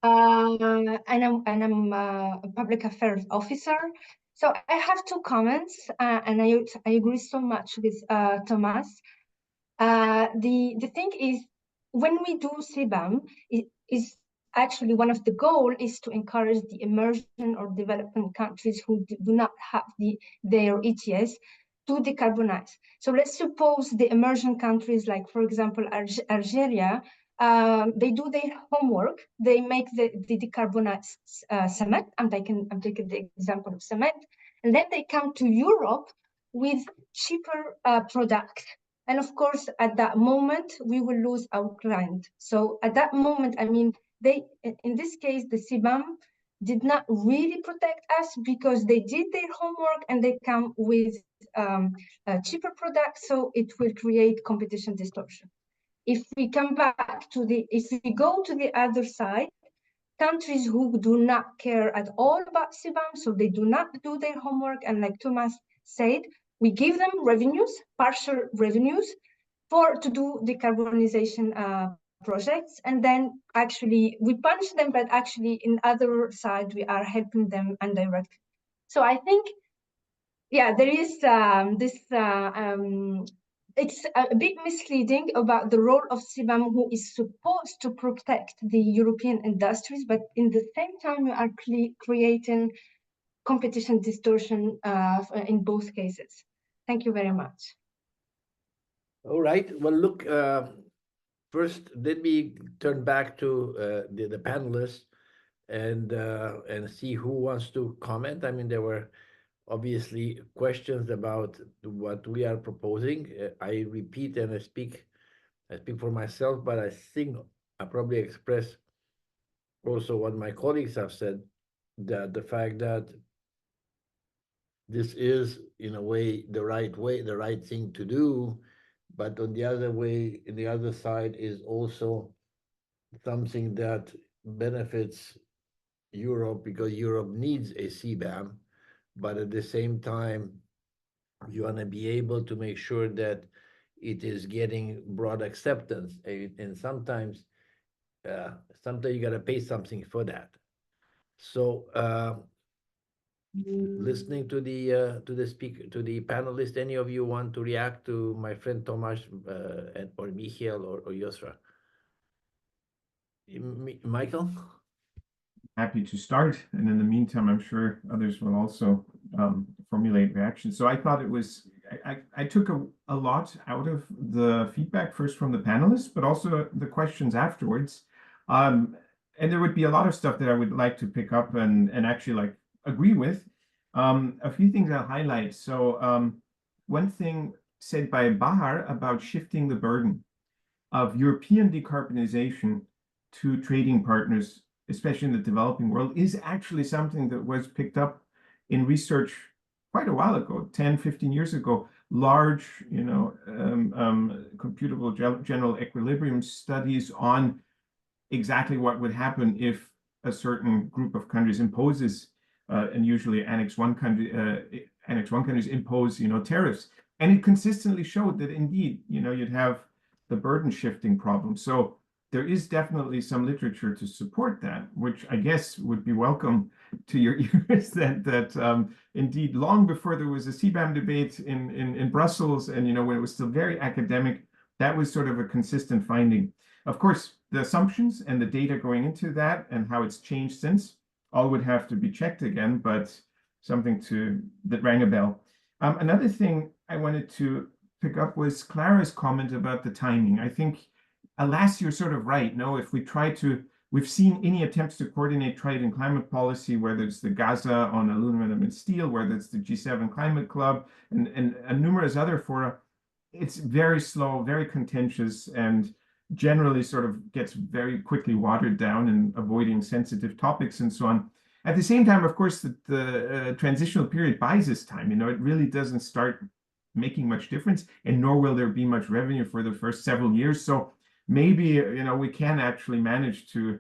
and I'm a public affairs officer. So I have two comments, and I agree so much with Thomas. The thing is, when we do CBAM, it is actually one of the goals is to encourage the emerging or developing countries who do not have their ETS to decarbonize. So let's suppose the emerging countries, like for example Algeria, they do their homework. They make the decarbonized cement. I'm taking the example of cement, and then they come to Europe with cheaper products. And of course, at that moment, we will lose our client. So at that moment, I mean, in this case, the CBAM did not really protect us because they did their homework and they come with cheaper products. So it will create competition distortion. If we go to the other side, countries who do not care at all about CBAM, so they do not do their homework, and like Thomas said, we give them revenues, partial revenues, to do decarbonization projects, and then actually we punish them, but actually in other side we are helping them indirectly. So I think, yeah, there is it's a bit misleading about the role of CBAM, who is supposed to protect the European industries, but in the same time we are creating competition distortion in both cases. Thank you very much. All right. Well, look, first, let me turn back to the panelists and see who wants to comment. I mean, there were obviously questions about what we are proposing. I repeat and I speak for myself, but I think I probably express also what my colleagues have said, that the fact that this is in a way, the right thing to do, but on the other side is also something that benefits Europe because Europe needs a CBAM, but at the same time, you want to be able to make sure that it is getting broad acceptance, and sometimes you got to pay something for that. So, listening to the speaker, to the panelists, any of you want to react to my friend Tomasz, or Michael, or Yosra? Michael? Happy to start, and in the meantime, I'm sure others will also formulate reactions. So I thought it was, I took a lot out of the feedback, first from the panelists, but also the questions afterwards. And there would be a lot of stuff that I would like to pick up and actually like agree with. A few things I'll highlight. So one thing said by Bahar about shifting the burden of European decarbonization to trading partners, especially in the developing world, is actually something that was picked up in research quite a while ago, 10, 15 years ago. Large, computable general equilibrium studies on exactly what would happen if a certain group of countries imposes, and usually Annex 1 countries impose, tariffs. And it consistently showed that indeed, you'd have the burden shifting problem. So there is definitely some literature to support that, which I guess would be welcome to your ears, that indeed, long before there was a CBAM debate in Brussels, and when it was still very academic, that was sort of a consistent finding. Of course, the assumptions and the data going into that and how it's changed since all would have to be checked again, but something that rang a bell. Another thing I wanted to pick up was Clara's comment about the timing. I think, alas, you're sort of right. No, if we've seen any attempts to coordinate trade and climate policy, whether it's the Gaza on aluminum and steel, whether it's the G7 Climate Club, and numerous other fora, it's very slow, very contentious, and generally sort of gets very quickly watered down in avoiding sensitive topics and so on. At the same time, of course, the transitional period buys us time. It really doesn't start making much difference, and nor will there be much revenue for the first several years. So maybe, we can actually manage to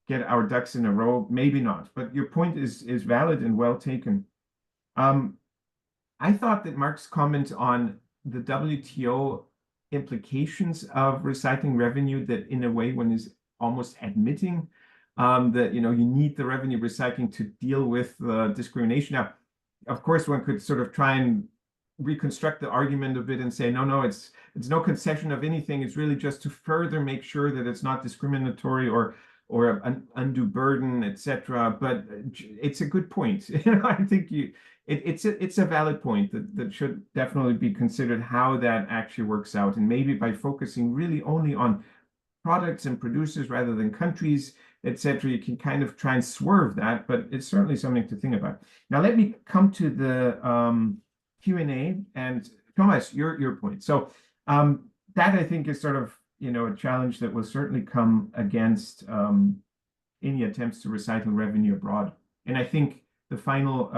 get our ducks in a row, maybe not. But your point is valid and well taken. I thought that Mark's comment on the WTO implications of recycling revenue, that in a way one is almost admitting that you need the revenue recycling to deal with discrimination. Now, of course, one could sort of try and reconstruct the argument a bit and say, no, it's no concession of anything. It's really just to further make sure that it's not discriminatory or an undue burden, etc. But it's a good point. I think it's a valid point that should definitely be considered, how that actually works out, and maybe by focusing really only on products and producers rather than countries, etc., you can kind of try and swerve that. But it's certainly something to think about. Now let me come to the Q&A, and Thomas, your point. So that I think is sort of a challenge that will certainly come against any attempts to recycle revenue abroad. And I think the final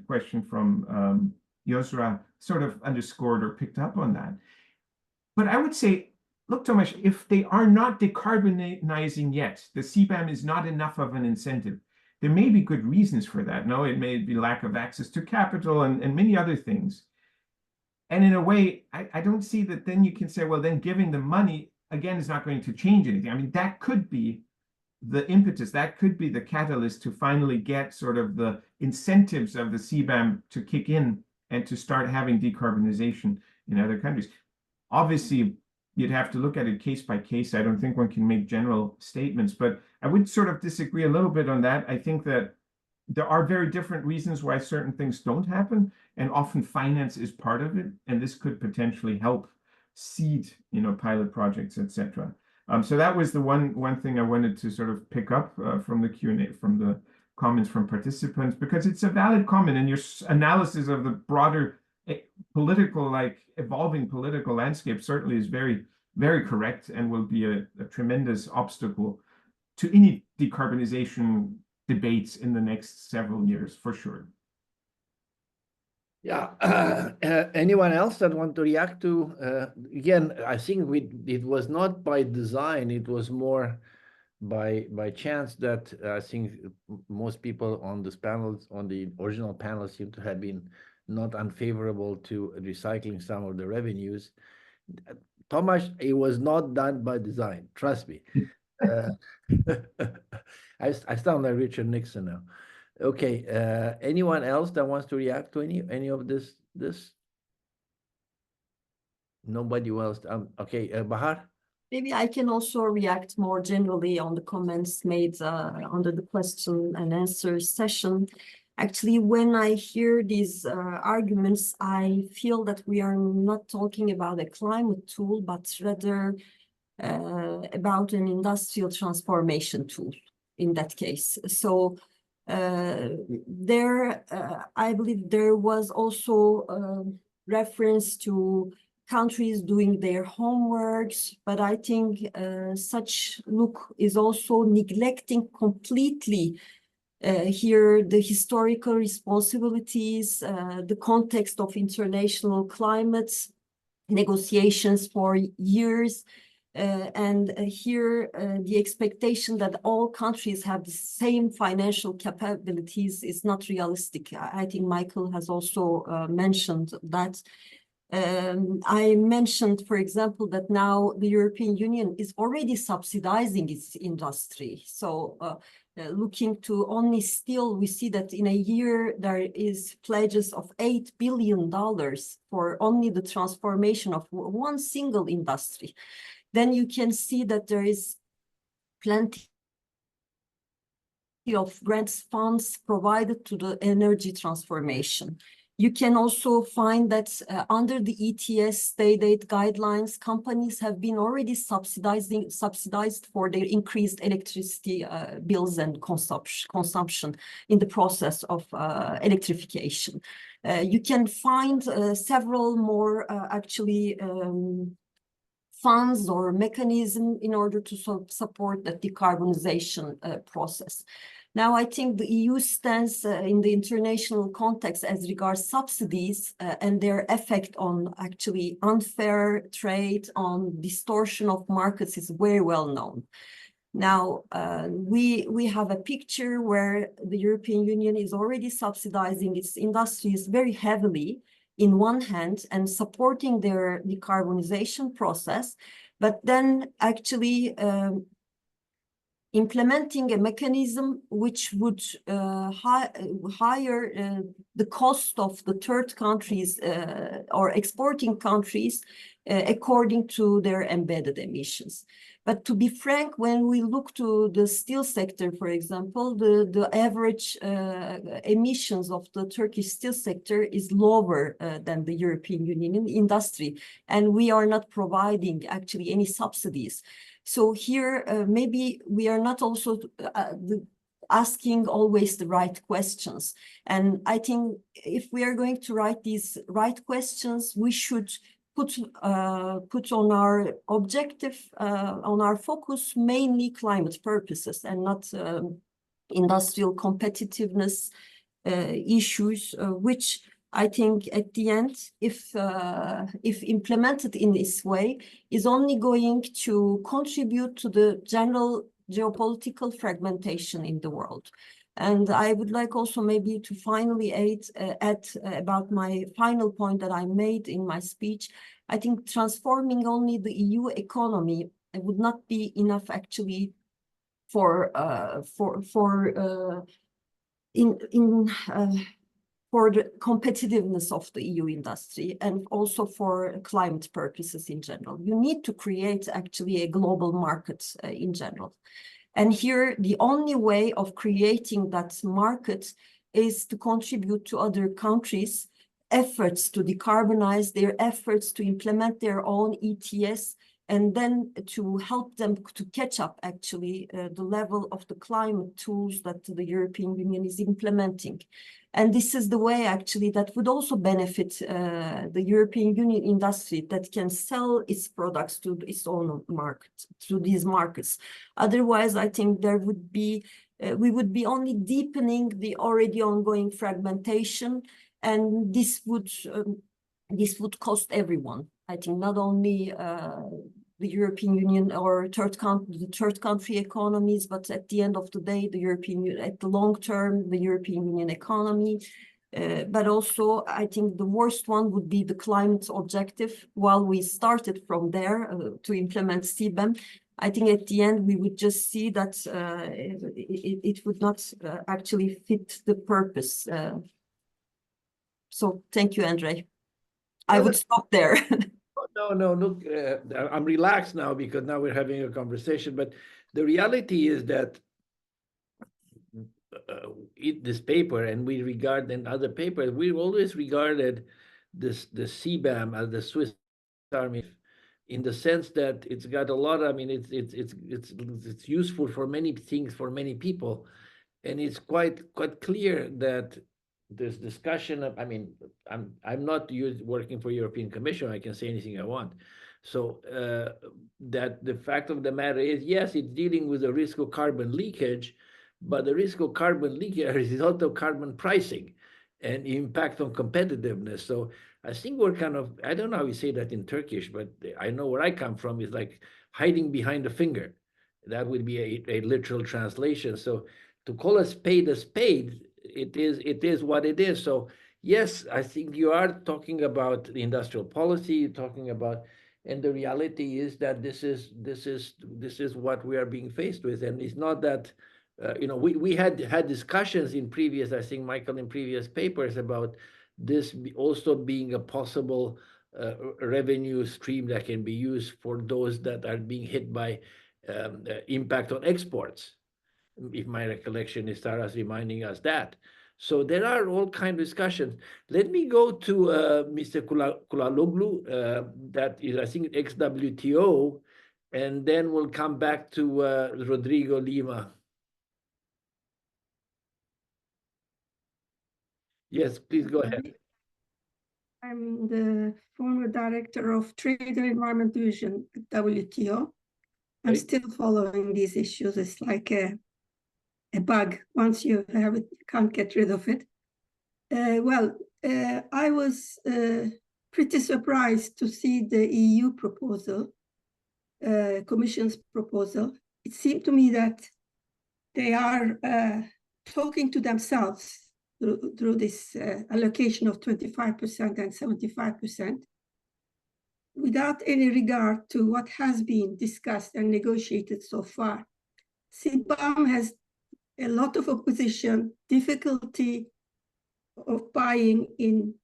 question from Yosra sort of underscored or picked up on that. But I would say, look, Thomas, if they are not decarbonizing yet, the CBAM is not enough of an incentive. There may be good reasons for that. No, it may be lack of access to capital and many other things. And in a way, I don't see that then you can say, well, then giving them money, again, is not going to change anything. I mean, that could be the impetus, that could be the catalyst to finally get sort of the incentives of the CBAM to kick in and to start having decarbonization in other countries. Obviously, you'd have to look at it case by case. I don't think one can make general statements, but I would sort of disagree a little bit on that. I think that there are very different reasons why certain things don't happen, and often finance is part of it, and this could potentially help seed, pilot projects, etc. So that was the one thing I wanted to sort of pick up from the Q&A, from the comments from participants, because it's a valid comment, and your analysis of the broader political, evolving political landscape certainly is very, very correct, and will be a tremendous obstacle to any decarbonization debates in the next several years, for sure. Yeah. Anyone else that want to react to? Again, I think it was not by design. It was more by chance that I think most people on this panel, on the original panel, seem to have been not unfavorable to recycling some of the revenues. Thomas, it was not done by design. Trust me. I sound like Richard Nixon now. Okay. Anyone else that wants to react to any of this? Nobody else. Okay. Bahar. Maybe I can also react more generally on the comments made under the question and answer session. Actually, when I hear these arguments, I feel that we are not talking about a climate tool, but rather about an industrial transformation tool in that case. So I believe there was also reference to countries doing their homeworks, but I think such look is also neglecting completely here the historical responsibilities, the context of international climate negotiations for years, and here the expectation that all countries have the same financial capabilities is not realistic. I think Michael has also mentioned that. I mentioned, for example, that now the European Union is already subsidizing its industry. So looking to only steel, we see that in a year there is pledges of $8 billion for only the transformation of one single industry. Then you can see that there is plenty of grants funds provided to the energy transformation. You can also find that under the ETS state aid guidelines, companies have been already subsidized for their increased electricity bills and consumption in the process of electrification. You can find several more actually funds or mechanism in order to support the decarbonization process. Now, I think the EU stance in the international context as regards subsidies and their effect on actually unfair trade, on distortion of markets is very well known. Now, we have a picture where the European Union is already subsidizing its industries very heavily in one hand and supporting their decarbonization process, but then actually implementing a mechanism which would higher the cost of the third countries or exporting countries according to their embedded emissions. But to be frank, when we look to the steel sector, for example, the average emissions of the Turkish steel sector is lower than the European Union industry, and we are not providing actually any subsidies. So here, maybe we are not also asking always the right questions. And I think if we are going to write these right questions, we should put on our objective, on our focus, mainly climate purposes and not industrial competitiveness issues, which I think at the end, if implemented in this way, is only going to contribute to the general geopolitical fragmentation in the world. And I would like also maybe to finally add about my final point that I made in my speech. I think transforming only the EU economy would not be enough actually for the competitiveness of the EU industry and also for climate purposes in general. You need to create actually a global market in general. And here, the only way of creating that market is to contribute to other countries' efforts to decarbonize, their efforts to implement their own ETS, and then to help them to catch up actually the level of the climate tools that the European Union is implementing. And this is the way actually that would also benefit the European Union industry that can sell its products to its own market, to these markets. Otherwise, I think there would be, we would be only deepening the already ongoing fragmentation, and this would cost everyone. I think not only the European Union or the third country economies, but at the end of the day, at the long term, the European Union economy. But also, I think the worst one would be the climate objective. While we started from there to implement CBAM, I think at the end we would just see that it would not actually fit the purpose. So thank you, Andre. I would stop there. No, look, I'm relaxed now because now we're having a conversation, but the reality is that this paper, and we regard in other papers, we've always regarded the CBAM as the Swiss Army, in the sense that it's got a lot. I mean, it's useful for many things for many people, and it's quite clear that this discussion of, I mean, I'm not working for European Commission. I can say anything I want. So that the fact of the matter is, yes, it's dealing with the risk of carbon leakage, but the risk of carbon leakage is a result of carbon pricing and impact on competitiveness. So I think we're kind of, I don't know how we say that in Turkish, but I know where I come from is like hiding behind a finger. That would be a literal translation. So to call a spade, it is what it is. So yes, I think you are talking about the industrial policy, you're talking about, and the reality is that this is what we are being faced with. And it's not that, we had discussions in previous, I think, Michael, in previous papers about this also being a possible revenue stream that can be used for those that are being hit by impact on exports. If my recollection is Sarah's reminding us that. So there are all kinds of discussions. Let me go to Mr. Kulaloglu, that is, I think, ex-WTO, and then we'll come back to Rodrigo Lima. Yes, please go ahead. I'm the former director of Trade and Environment Division at WTO. I'm still following these issues. It's like a bug. Once you have it, you can't get rid of it. I was pretty surprised to see the EU proposal, Commission's proposal. It seemed to me that they are talking to themselves through this allocation of 25% and 75%, without any regard to what has been discussed and negotiated so far. CBAM has a lot of opposition, difficulty of buying in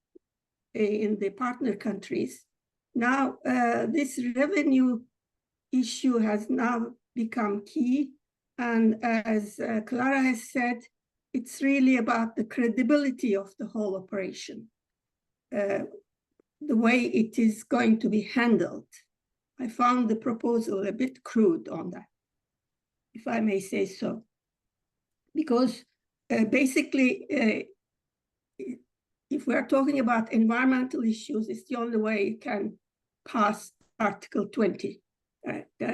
the partner countries. Now, this revenue issue has now become key. And as Clara has said, it's really about the credibility of the whole operation, the way it is going to be handled. I found the proposal a bit crude on that, if I may say so. Because basically, if we are talking about environmental issues, it's the only way it can pass Article 20.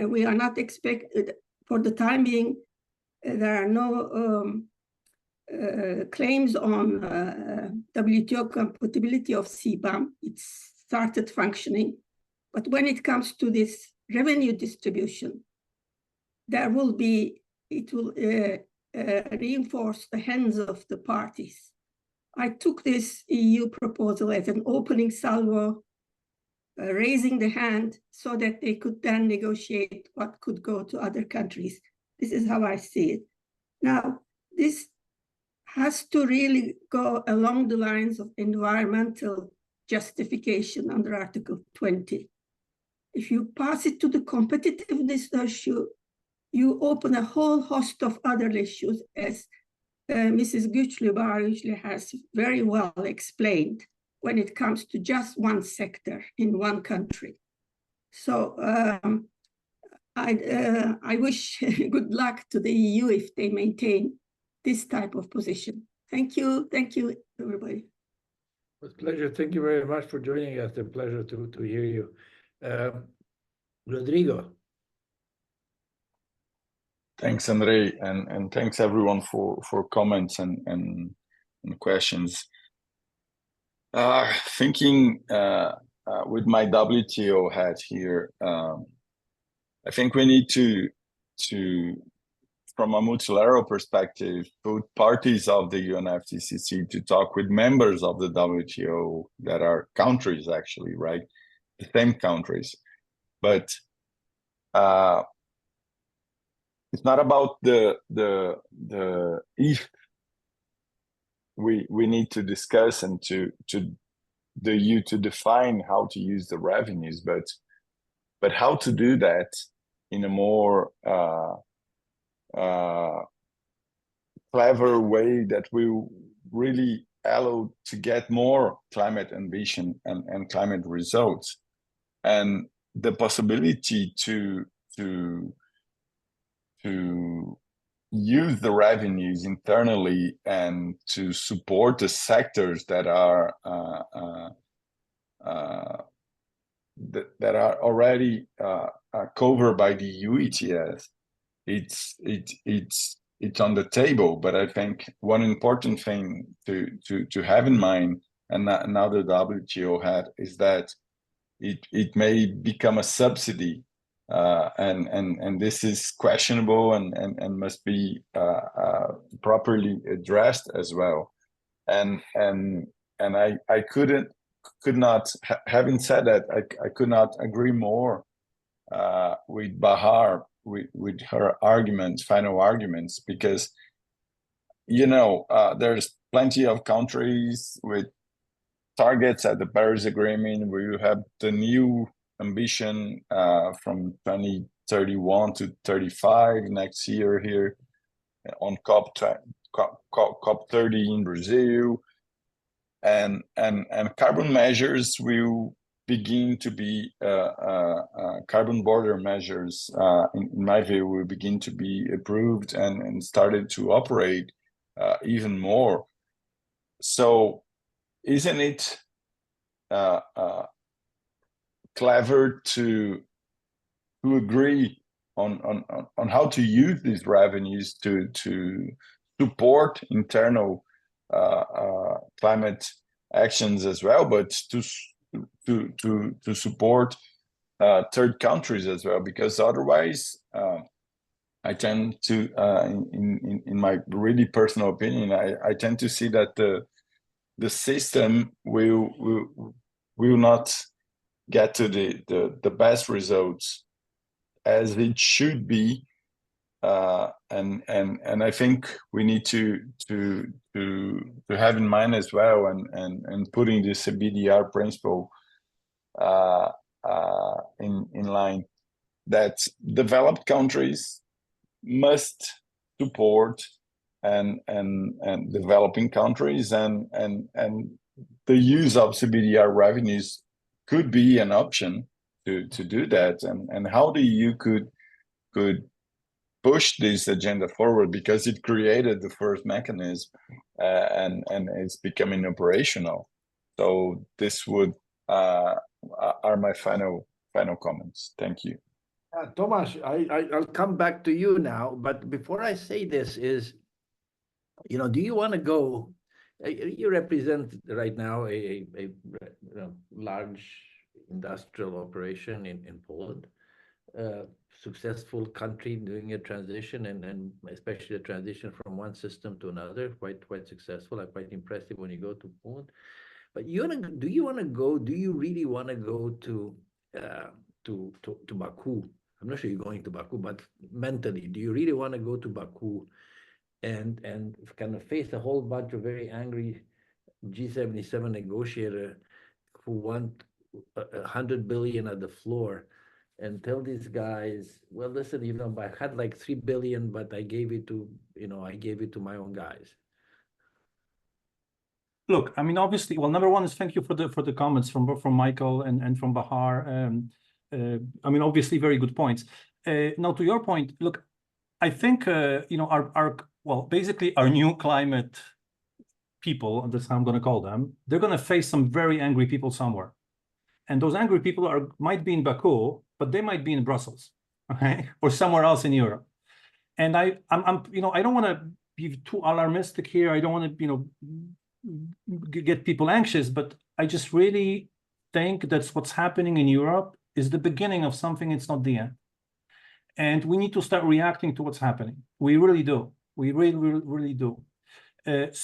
We are not expected, for the time being, there are no claims on WTO compatibility of CBAM. It started functioning. But when it comes to this revenue distribution, it will reinforce the hands of the parties. I took this EU proposal as an opening salvo, raising the hand so that they could then negotiate what could go to other countries. This is how I see it. Now, this has to really go along the lines of environmental justification under Article 20. If you pass it to the competitiveness issue, you open a whole host of other issues, as Mrs. Güçlü has very well explained, when it comes to just one sector in one country. So I wish good luck to the EU if they maintain this type of position. Thank you, everybody. It was a pleasure. Thank you very much for joining us. It's a pleasure to hear you. Rodrigo. Thanks, Andre, and thanks everyone for comments and questions. Thinking with my WTO hat here, I think we need to from a multilateral perspective, put parties of the UNFCCC to talk with members of the WTO that are countries, actually, right? The same countries. But it's not about the if we need to discuss and to define how to use the revenues, but how to do that in a more clever way that will really allow to get more climate ambition and climate results, and the possibility to use the revenues internally and to support the sectors that are that are already covered by the EU ETS. It's on the table, but I think one important thing to have in mind, and now the WTO had, is that it may become a subsidy, and this is questionable and must be properly addressed as well. And I could not, having said that, I could not agree more with Bahar, with her arguments, final arguments, because there's plenty of countries with targets at the Paris Agreement. We have the new ambition from 2031 to 35 next year here on COP30 in Brazil, and carbon measures will begin to be carbon border measures, in my view, will begin to be approved and started to operate even more. So isn't it clever to agree on how to use these revenues to support internal climate actions as well, but to support third countries as well, because otherwise I tend to in my really personal opinion, I tend to see that the system will not get to the best results as it should be, and I think we need to have in mind as well, and putting the CBDR principle in line, that developed countries must support and developing countries, and the use of CBDR revenues could be an option to do that, and how the EU could push this agenda forward, because it created the first mechanism and it's becoming operational. So this would are my final comments. Thank you. Thomas, I'll come back to you now, but before I say this is, do you want to go? You represent right now a large industrial operation in Poland, successful country doing a transition, and especially a transition from one system to another, quite successful. I'm quite impressive when you go to Poland. But do you really want to go to Baku? I'm not sure you're going to Baku, but mentally, do you really want to go to Baku and kind of face a whole bunch of very angry G77 negotiator who want 100 billion at the floor, and tell these guys, well, listen, I had like 3 billion, but I gave it to my own guys. Look, I mean, obviously, well, number one is thank you for the comments from Michael and from Bahar. I mean, obviously, very good points. Now, to your point, look, I think basically our new climate people, that's how I'm going to call them, they're going to face some very angry people somewhere, and those angry people might be in Baku, but they might be in Brussels, okay, or somewhere else in Europe. And I'm I don't want to be too alarmistic here. I don't want to get people anxious, but I just really think that's what's happening in Europe is the beginning of something. It's not the end. And we need to start reacting to what's happening. We really do. We really do. It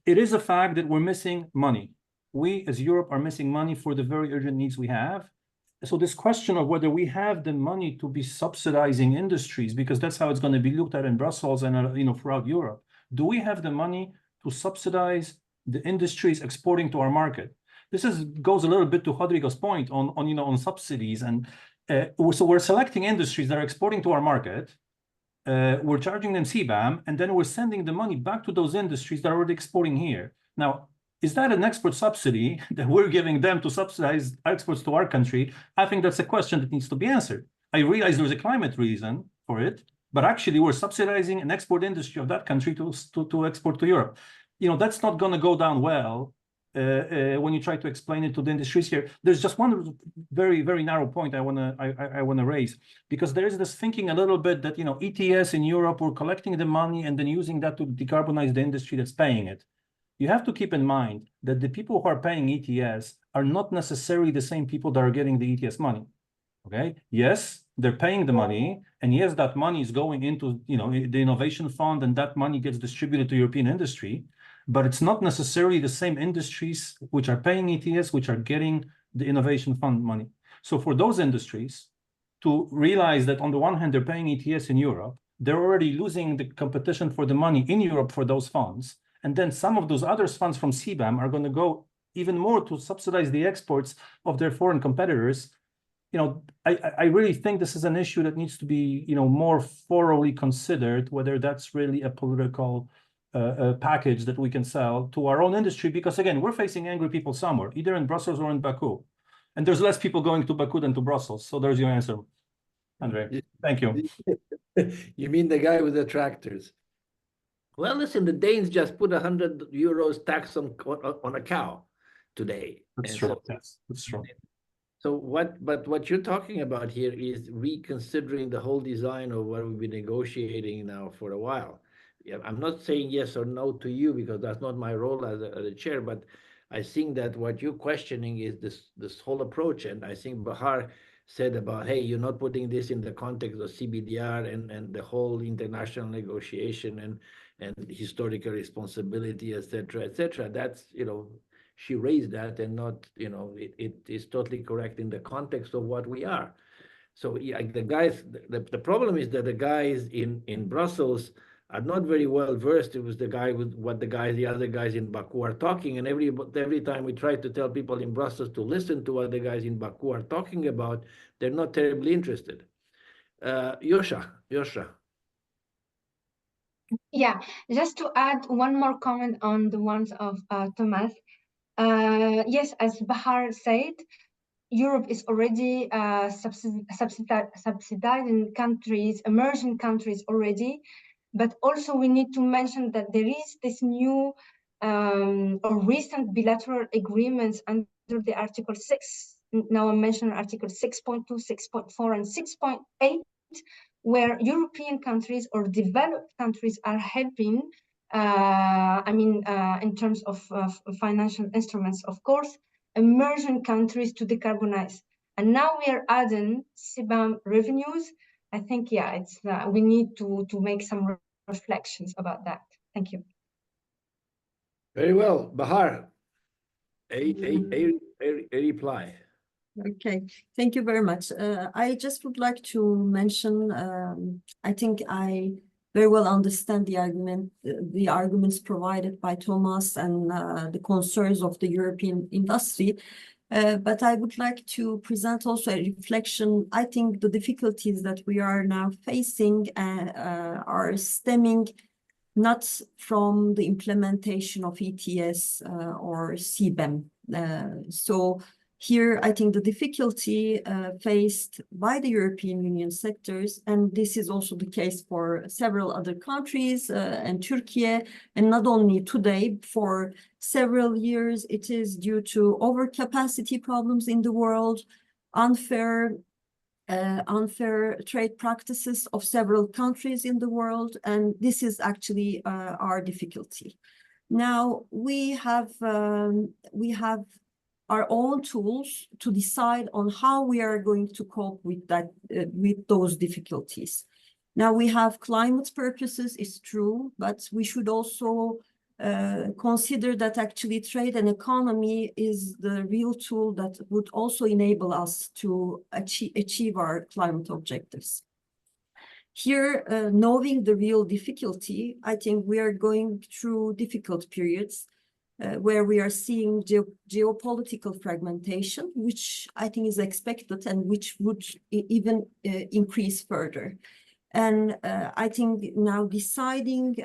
is a fact that we're missing money. We, as Europe, are missing money for the very urgent needs we have. So this question of whether we have the money to be subsidizing industries, because that's how it's going to be looked at in Brussels and throughout Europe. Do we have the money to subsidize the industries exporting to our market? This goes a little bit to Rodrigo's point on subsidies, and so we're selecting industries that are exporting to our market. We're charging them CBAM, and then we're sending the money back to those industries that are already exporting here. Now, is that an export subsidy that we're giving them to subsidize exports to our country? I think that's a question that needs to be answered. I realize there's a climate reason for it, but actually we're subsidizing an export industry of that country to export to Europe. That's not going to go down well when you try to explain it to the industries here. There's just one very, very narrow point I want to raise, because there is this thinking a little bit that ETS in Europe, we're collecting the money and then using that to decarbonize the industry that's paying it. You have to keep in mind that the people who are paying ETS are not necessarily the same people that are getting the ETS money. Okay. Yes, they're paying the money, and yes, that money is going into the innovation fund, and that money gets distributed to European industry. But it's not necessarily the same industries which are paying ETS, which are getting the innovation fund money. So for those industries to realize that on the one hand, they're paying ETS in Europe, they're already losing the competition for the money in Europe for those funds. And then some of those other funds from CBAM are going to go even more to subsidize the exports of their foreign competitors. I really think this is an issue that needs to be, more thoroughly considered, whether that's really a political package that we can sell to our own industry, because again, we're facing angry people somewhere, either in Brussels or in Baku, and there's less people going to Baku than to Brussels. So there's your answer, Andre. Thank you. You mean the guy with the tractors? Well, listen, the Danes just put 100 euros tax on a cow today. That's true. Yes, that's true. So what you're talking about here is reconsidering the whole design of what we've been negotiating now for a while. Yeah, I'm not saying yes or no to you, because that's not my role as a chair, but I think that what you're questioning is this whole approach. And I think Bahar said about, hey, you're not putting this in the context of CBDR and the whole international negotiation and historical responsibility, et cetera. That's, she raised that, and not, it is totally correct in the context of what we are. So yeah, the problem is that the guys in Brussels are not very well versed with what the other guys in Baku are talking. And every time we try to tell people in Brussels to listen to what the guys in Baku are talking about, they're not terribly interested. Yosha. Yeah, just to add one more comment on the ones of Thomas. Yes, as Bahar said, Europe is already subsidizing countries, emerging countries already. But also we need to mention that there is this new or recent bilateral agreements under the Article 6. Now I mention Article 6.2, 6.4, and 6.8, where European countries or developed countries are helping, in terms of financial instruments, of course, emerging countries to decarbonize. And now we are adding CBAM revenues. I think, yeah, it's we need to make some reflections about that. Thank you. Very well, Bahar. A reply. Okay, thank you very much. I just would like to mention, I think I very well understand the arguments provided by Thomas and the concerns of the European industry. But I would like to present also a reflection. I think the difficulties that we are now facing are stemming not from the implementation of ETS or CBAM. So here, I think the difficulty faced by the European Union sectors, and this is also the case for several other countries and Turkey, and not only today, for several years, it is due to overcapacity problems in the world, unfair trade practices of several countries in the world, and this is actually our difficulty. Now we have our own tools to decide on how we are going to cope with that, with those difficulties. Now we have climate purposes, it's true, but we should also consider that actually trade and economy is the real tool that would also enable us to achieve our climate objectives. Here, knowing the real difficulty, I think we are going through difficult periods where we are seeing geopolitical fragmentation, which I think is expected and which would even increase further. And I think now deciding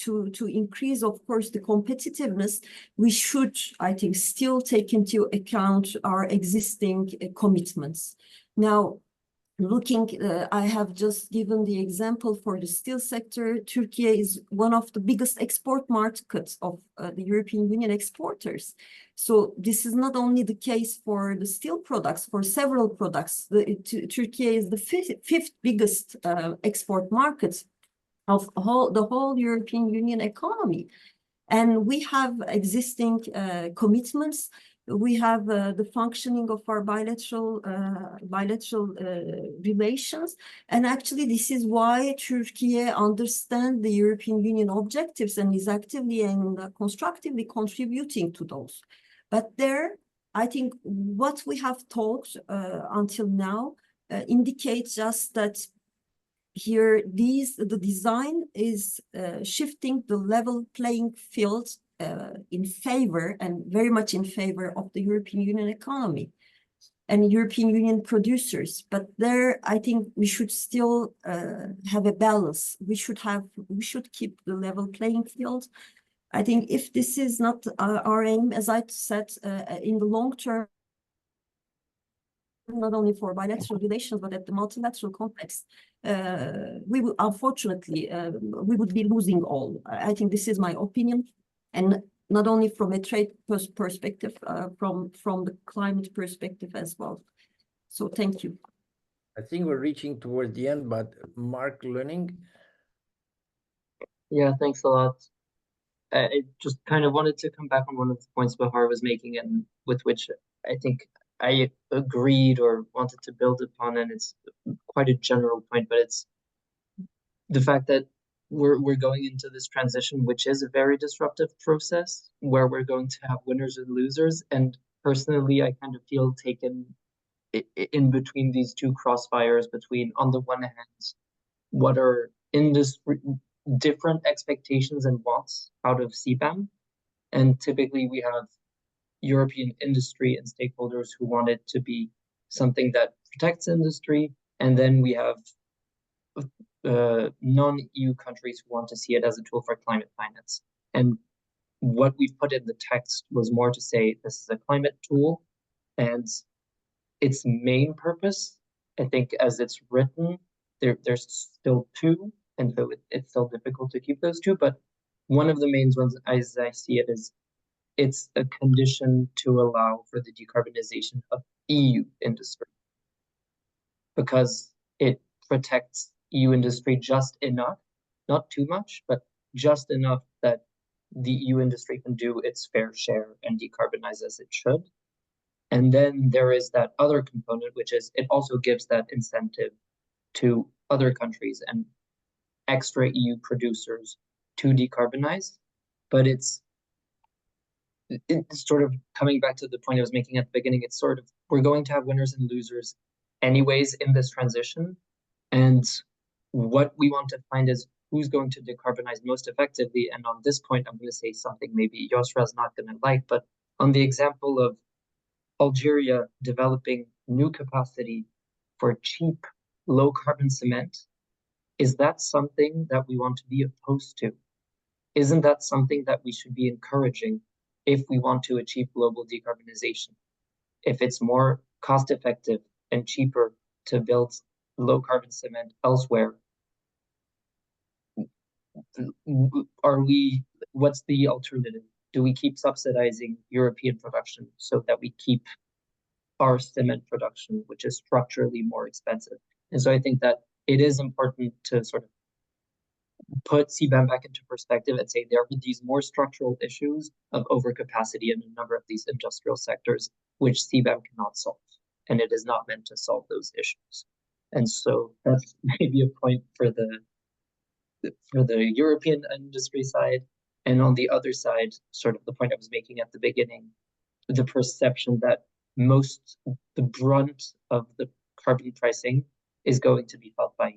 to increase, of course, the competitiveness, we should, I think, still take into account our existing commitments. Now, looking, I have just given the example for the steel sector. Turkey is one of the biggest export markets of the European Union exporters. So this is not only the case for the steel products, for several products. Turkey is the fifth biggest export market of the whole European Union economy. And we have existing commitments. We have the functioning of our bilateral relations. And actually, this is why Turkey understands the European Union objectives and is actively and constructively contributing to those. But there, I think what we have talked until now indicates just that here, the design is shifting the level playing field in favor and very much in favor of the European Union economy and European Union producers. But there, I think we should still have a balance. We should keep the level playing field. I think if this is not our aim, as I said, in the long term, not only for bilateral relations, but at the multilateral context, we will, unfortunately, we would be losing all. I think this is my opinion, and not only from a trade perspective, from the climate perspective as well. So thank you. I think we're reaching towards the end, but Mark Learning. Yeah, thanks a lot. I just kind of wanted to come back on one of the points Bahar was making, and with which I think I agreed or wanted to build upon, and it's quite a general point, but it's the fact that we're going into this transition, which is a very disruptive process, where we're going to have winners and losers. And personally, I kind of feel taken in between these two crossfires between, on the one hand, what are industry different expectations and wants out of CBAM, and typically we have European industry and stakeholders who want it to be something that protects industry, and then we have non-EU countries who want to see it as a tool for climate finance. And what we've put in the text was more to say this is a climate tool, and its main purpose, I think, as it's written, there's still two, and so it's still difficult to keep those two. But one of the main ones, as I see it, is it's a condition to allow for the decarbonization of EU industry, because it protects EU industry just enough, not too much, but just enough that the EU industry can do its fair share and decarbonize as it should. And then there is that other component, which is it also gives that incentive to other countries and extra EU producers to decarbonize. But it's sort of coming back to the point I was making at the beginning. It's sort of, we're going to have winners and losers anyways in this transition. And what we want to find is who's going to decarbonize most effectively. And on this point, I'm going to say something maybe Yosra's not going to like, but on the example of Algeria developing new capacity for cheap, low carbon cement, is that something that we want to be opposed to? Isn't that something that we should be encouraging if we want to achieve global decarbonization? If it's more cost effective and cheaper to build low carbon cement elsewhere, what's the alternative? Do we keep subsidizing European production so that we keep our cement production, which is structurally more expensive? And so I think that it is important to sort of put CBAM back into perspective and say there are these more structural issues of overcapacity in a number of these industrial sectors, which CBAM cannot solve. And it is not meant to solve those issues. And so that's maybe a point for the European industry side. And on the other side, sort of the point I was making at the beginning, the perception that the brunt of the carbon pricing is going to be felt by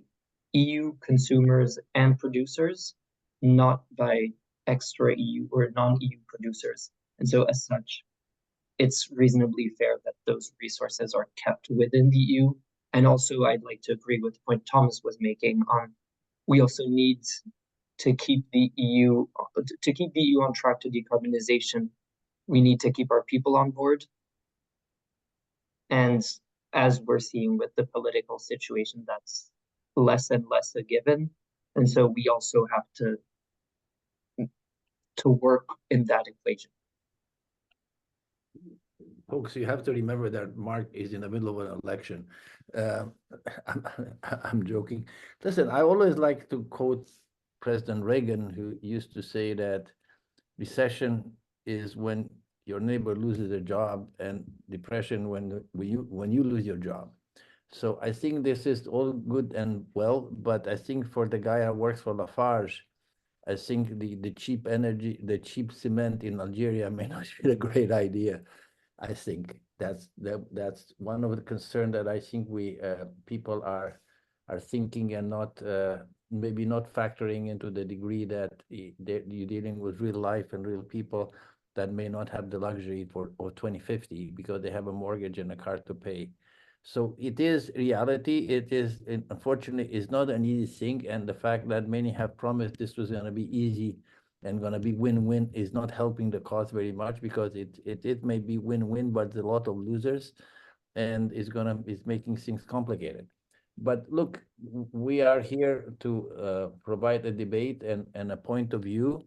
EU consumers and producers, not by extra EU or non-EU producers. And so as such, it's reasonably fair that those resources are kept within the EU. And also I'd like to agree with the point Thomas was making on, we also need to keep the EU on track to decarbonization. We need to keep our people on board. And as we're seeing with the political situation, that's less and less a given. And so we also have to work in that equation. Folks, you have to remember that Mark is in the middle of an election. I'm joking. Listen, I always like to quote President Reagan, who used to say that recession is when your neighbor loses a job, and depression when you lose your job. So I think this is all good and well, but I think for the guy who works for Lafarge, I think the cheap energy, the cheap cement in Algeria may not be a great idea. I think that's one of the concerns that I think we people are thinking and not maybe not factoring into the degree that you're dealing with real life and real people that may not have the luxury for 2050 because they have a mortgage and a car to pay. So it is reality. It is, unfortunately, it's not an easy thing. And the fact that many have promised this was going to be easy and going to be win-win is not helping the cause very much, because it may be win-win, but there's a lot of losers, and it's making things complicated. But look, we are here to provide a debate and a point of view.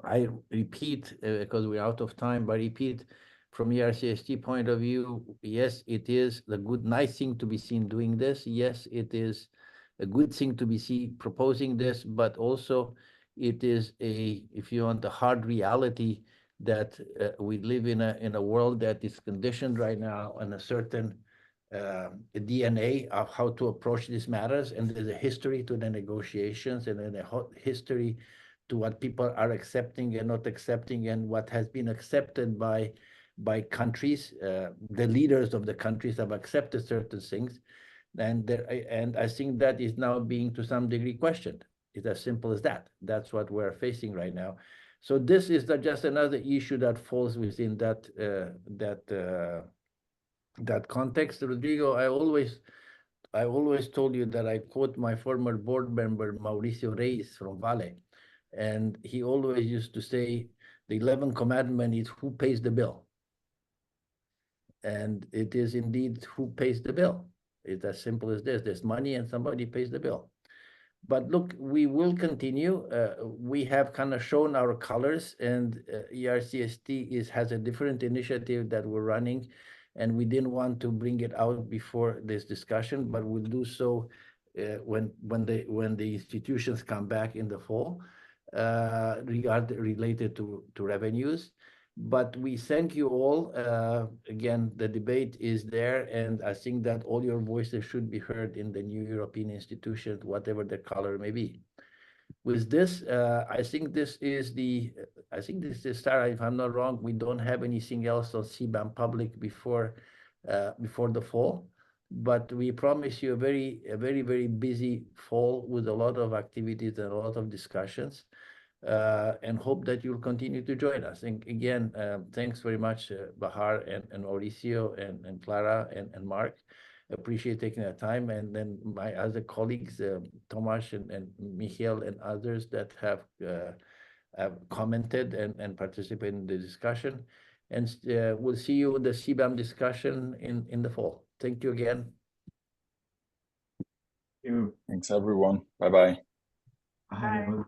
I repeat, because we're out of time, but repeat, from ERCST point of view, yes, it is the nice thing to be seen doing this. Yes, it is a good thing to be seen proposing this, but also it is if you want, the hard reality that we live in a world that is conditioned right now on a certain DNA of how to approach these matters, and there's a history to the negotiations, and then a history to what people are accepting and not accepting, and what has been accepted by countries. The leaders of the countries have accepted certain things, and I think that is now being to some degree questioned. It's as simple as that. That's what we're facing right now. So this is just another issue that falls within that context. Rodrigo, I always told you that I quote my former board member Mauricio Reis from Vale, and he always used to say the 11th commandment is who pays the bill. And it is indeed who pays the bill. It's as simple as this. There's money and somebody pays the bill. But look, we will continue. We have kind of shown our colors, and ERCST has a different initiative that we're running, and we didn't want to bring it out before this discussion, but we'll do so when the institutions come back in the fall, related to revenues. But we thank you all. Again, the debate is there, and I think that all your voices should be heard in the new European institutions, whatever the color may be. With this, I think this is Sarah, if I'm not wrong, we don't have anything else on CBAM public before the fall, but we promise you a very, very busy fall with a lot of activities and a lot of discussions. And hope that you'll continue to join us. And again, thanks very much, Bahar and Mauricio and Clara and Mark. Appreciate taking the time. And then my other colleagues, Tomasz and Michael and others that have commented and participated in the discussion. And we'll see you in the CBAM discussion in the fall. Thank you again. Thank you. Thanks, everyone. Bye-bye. Bye.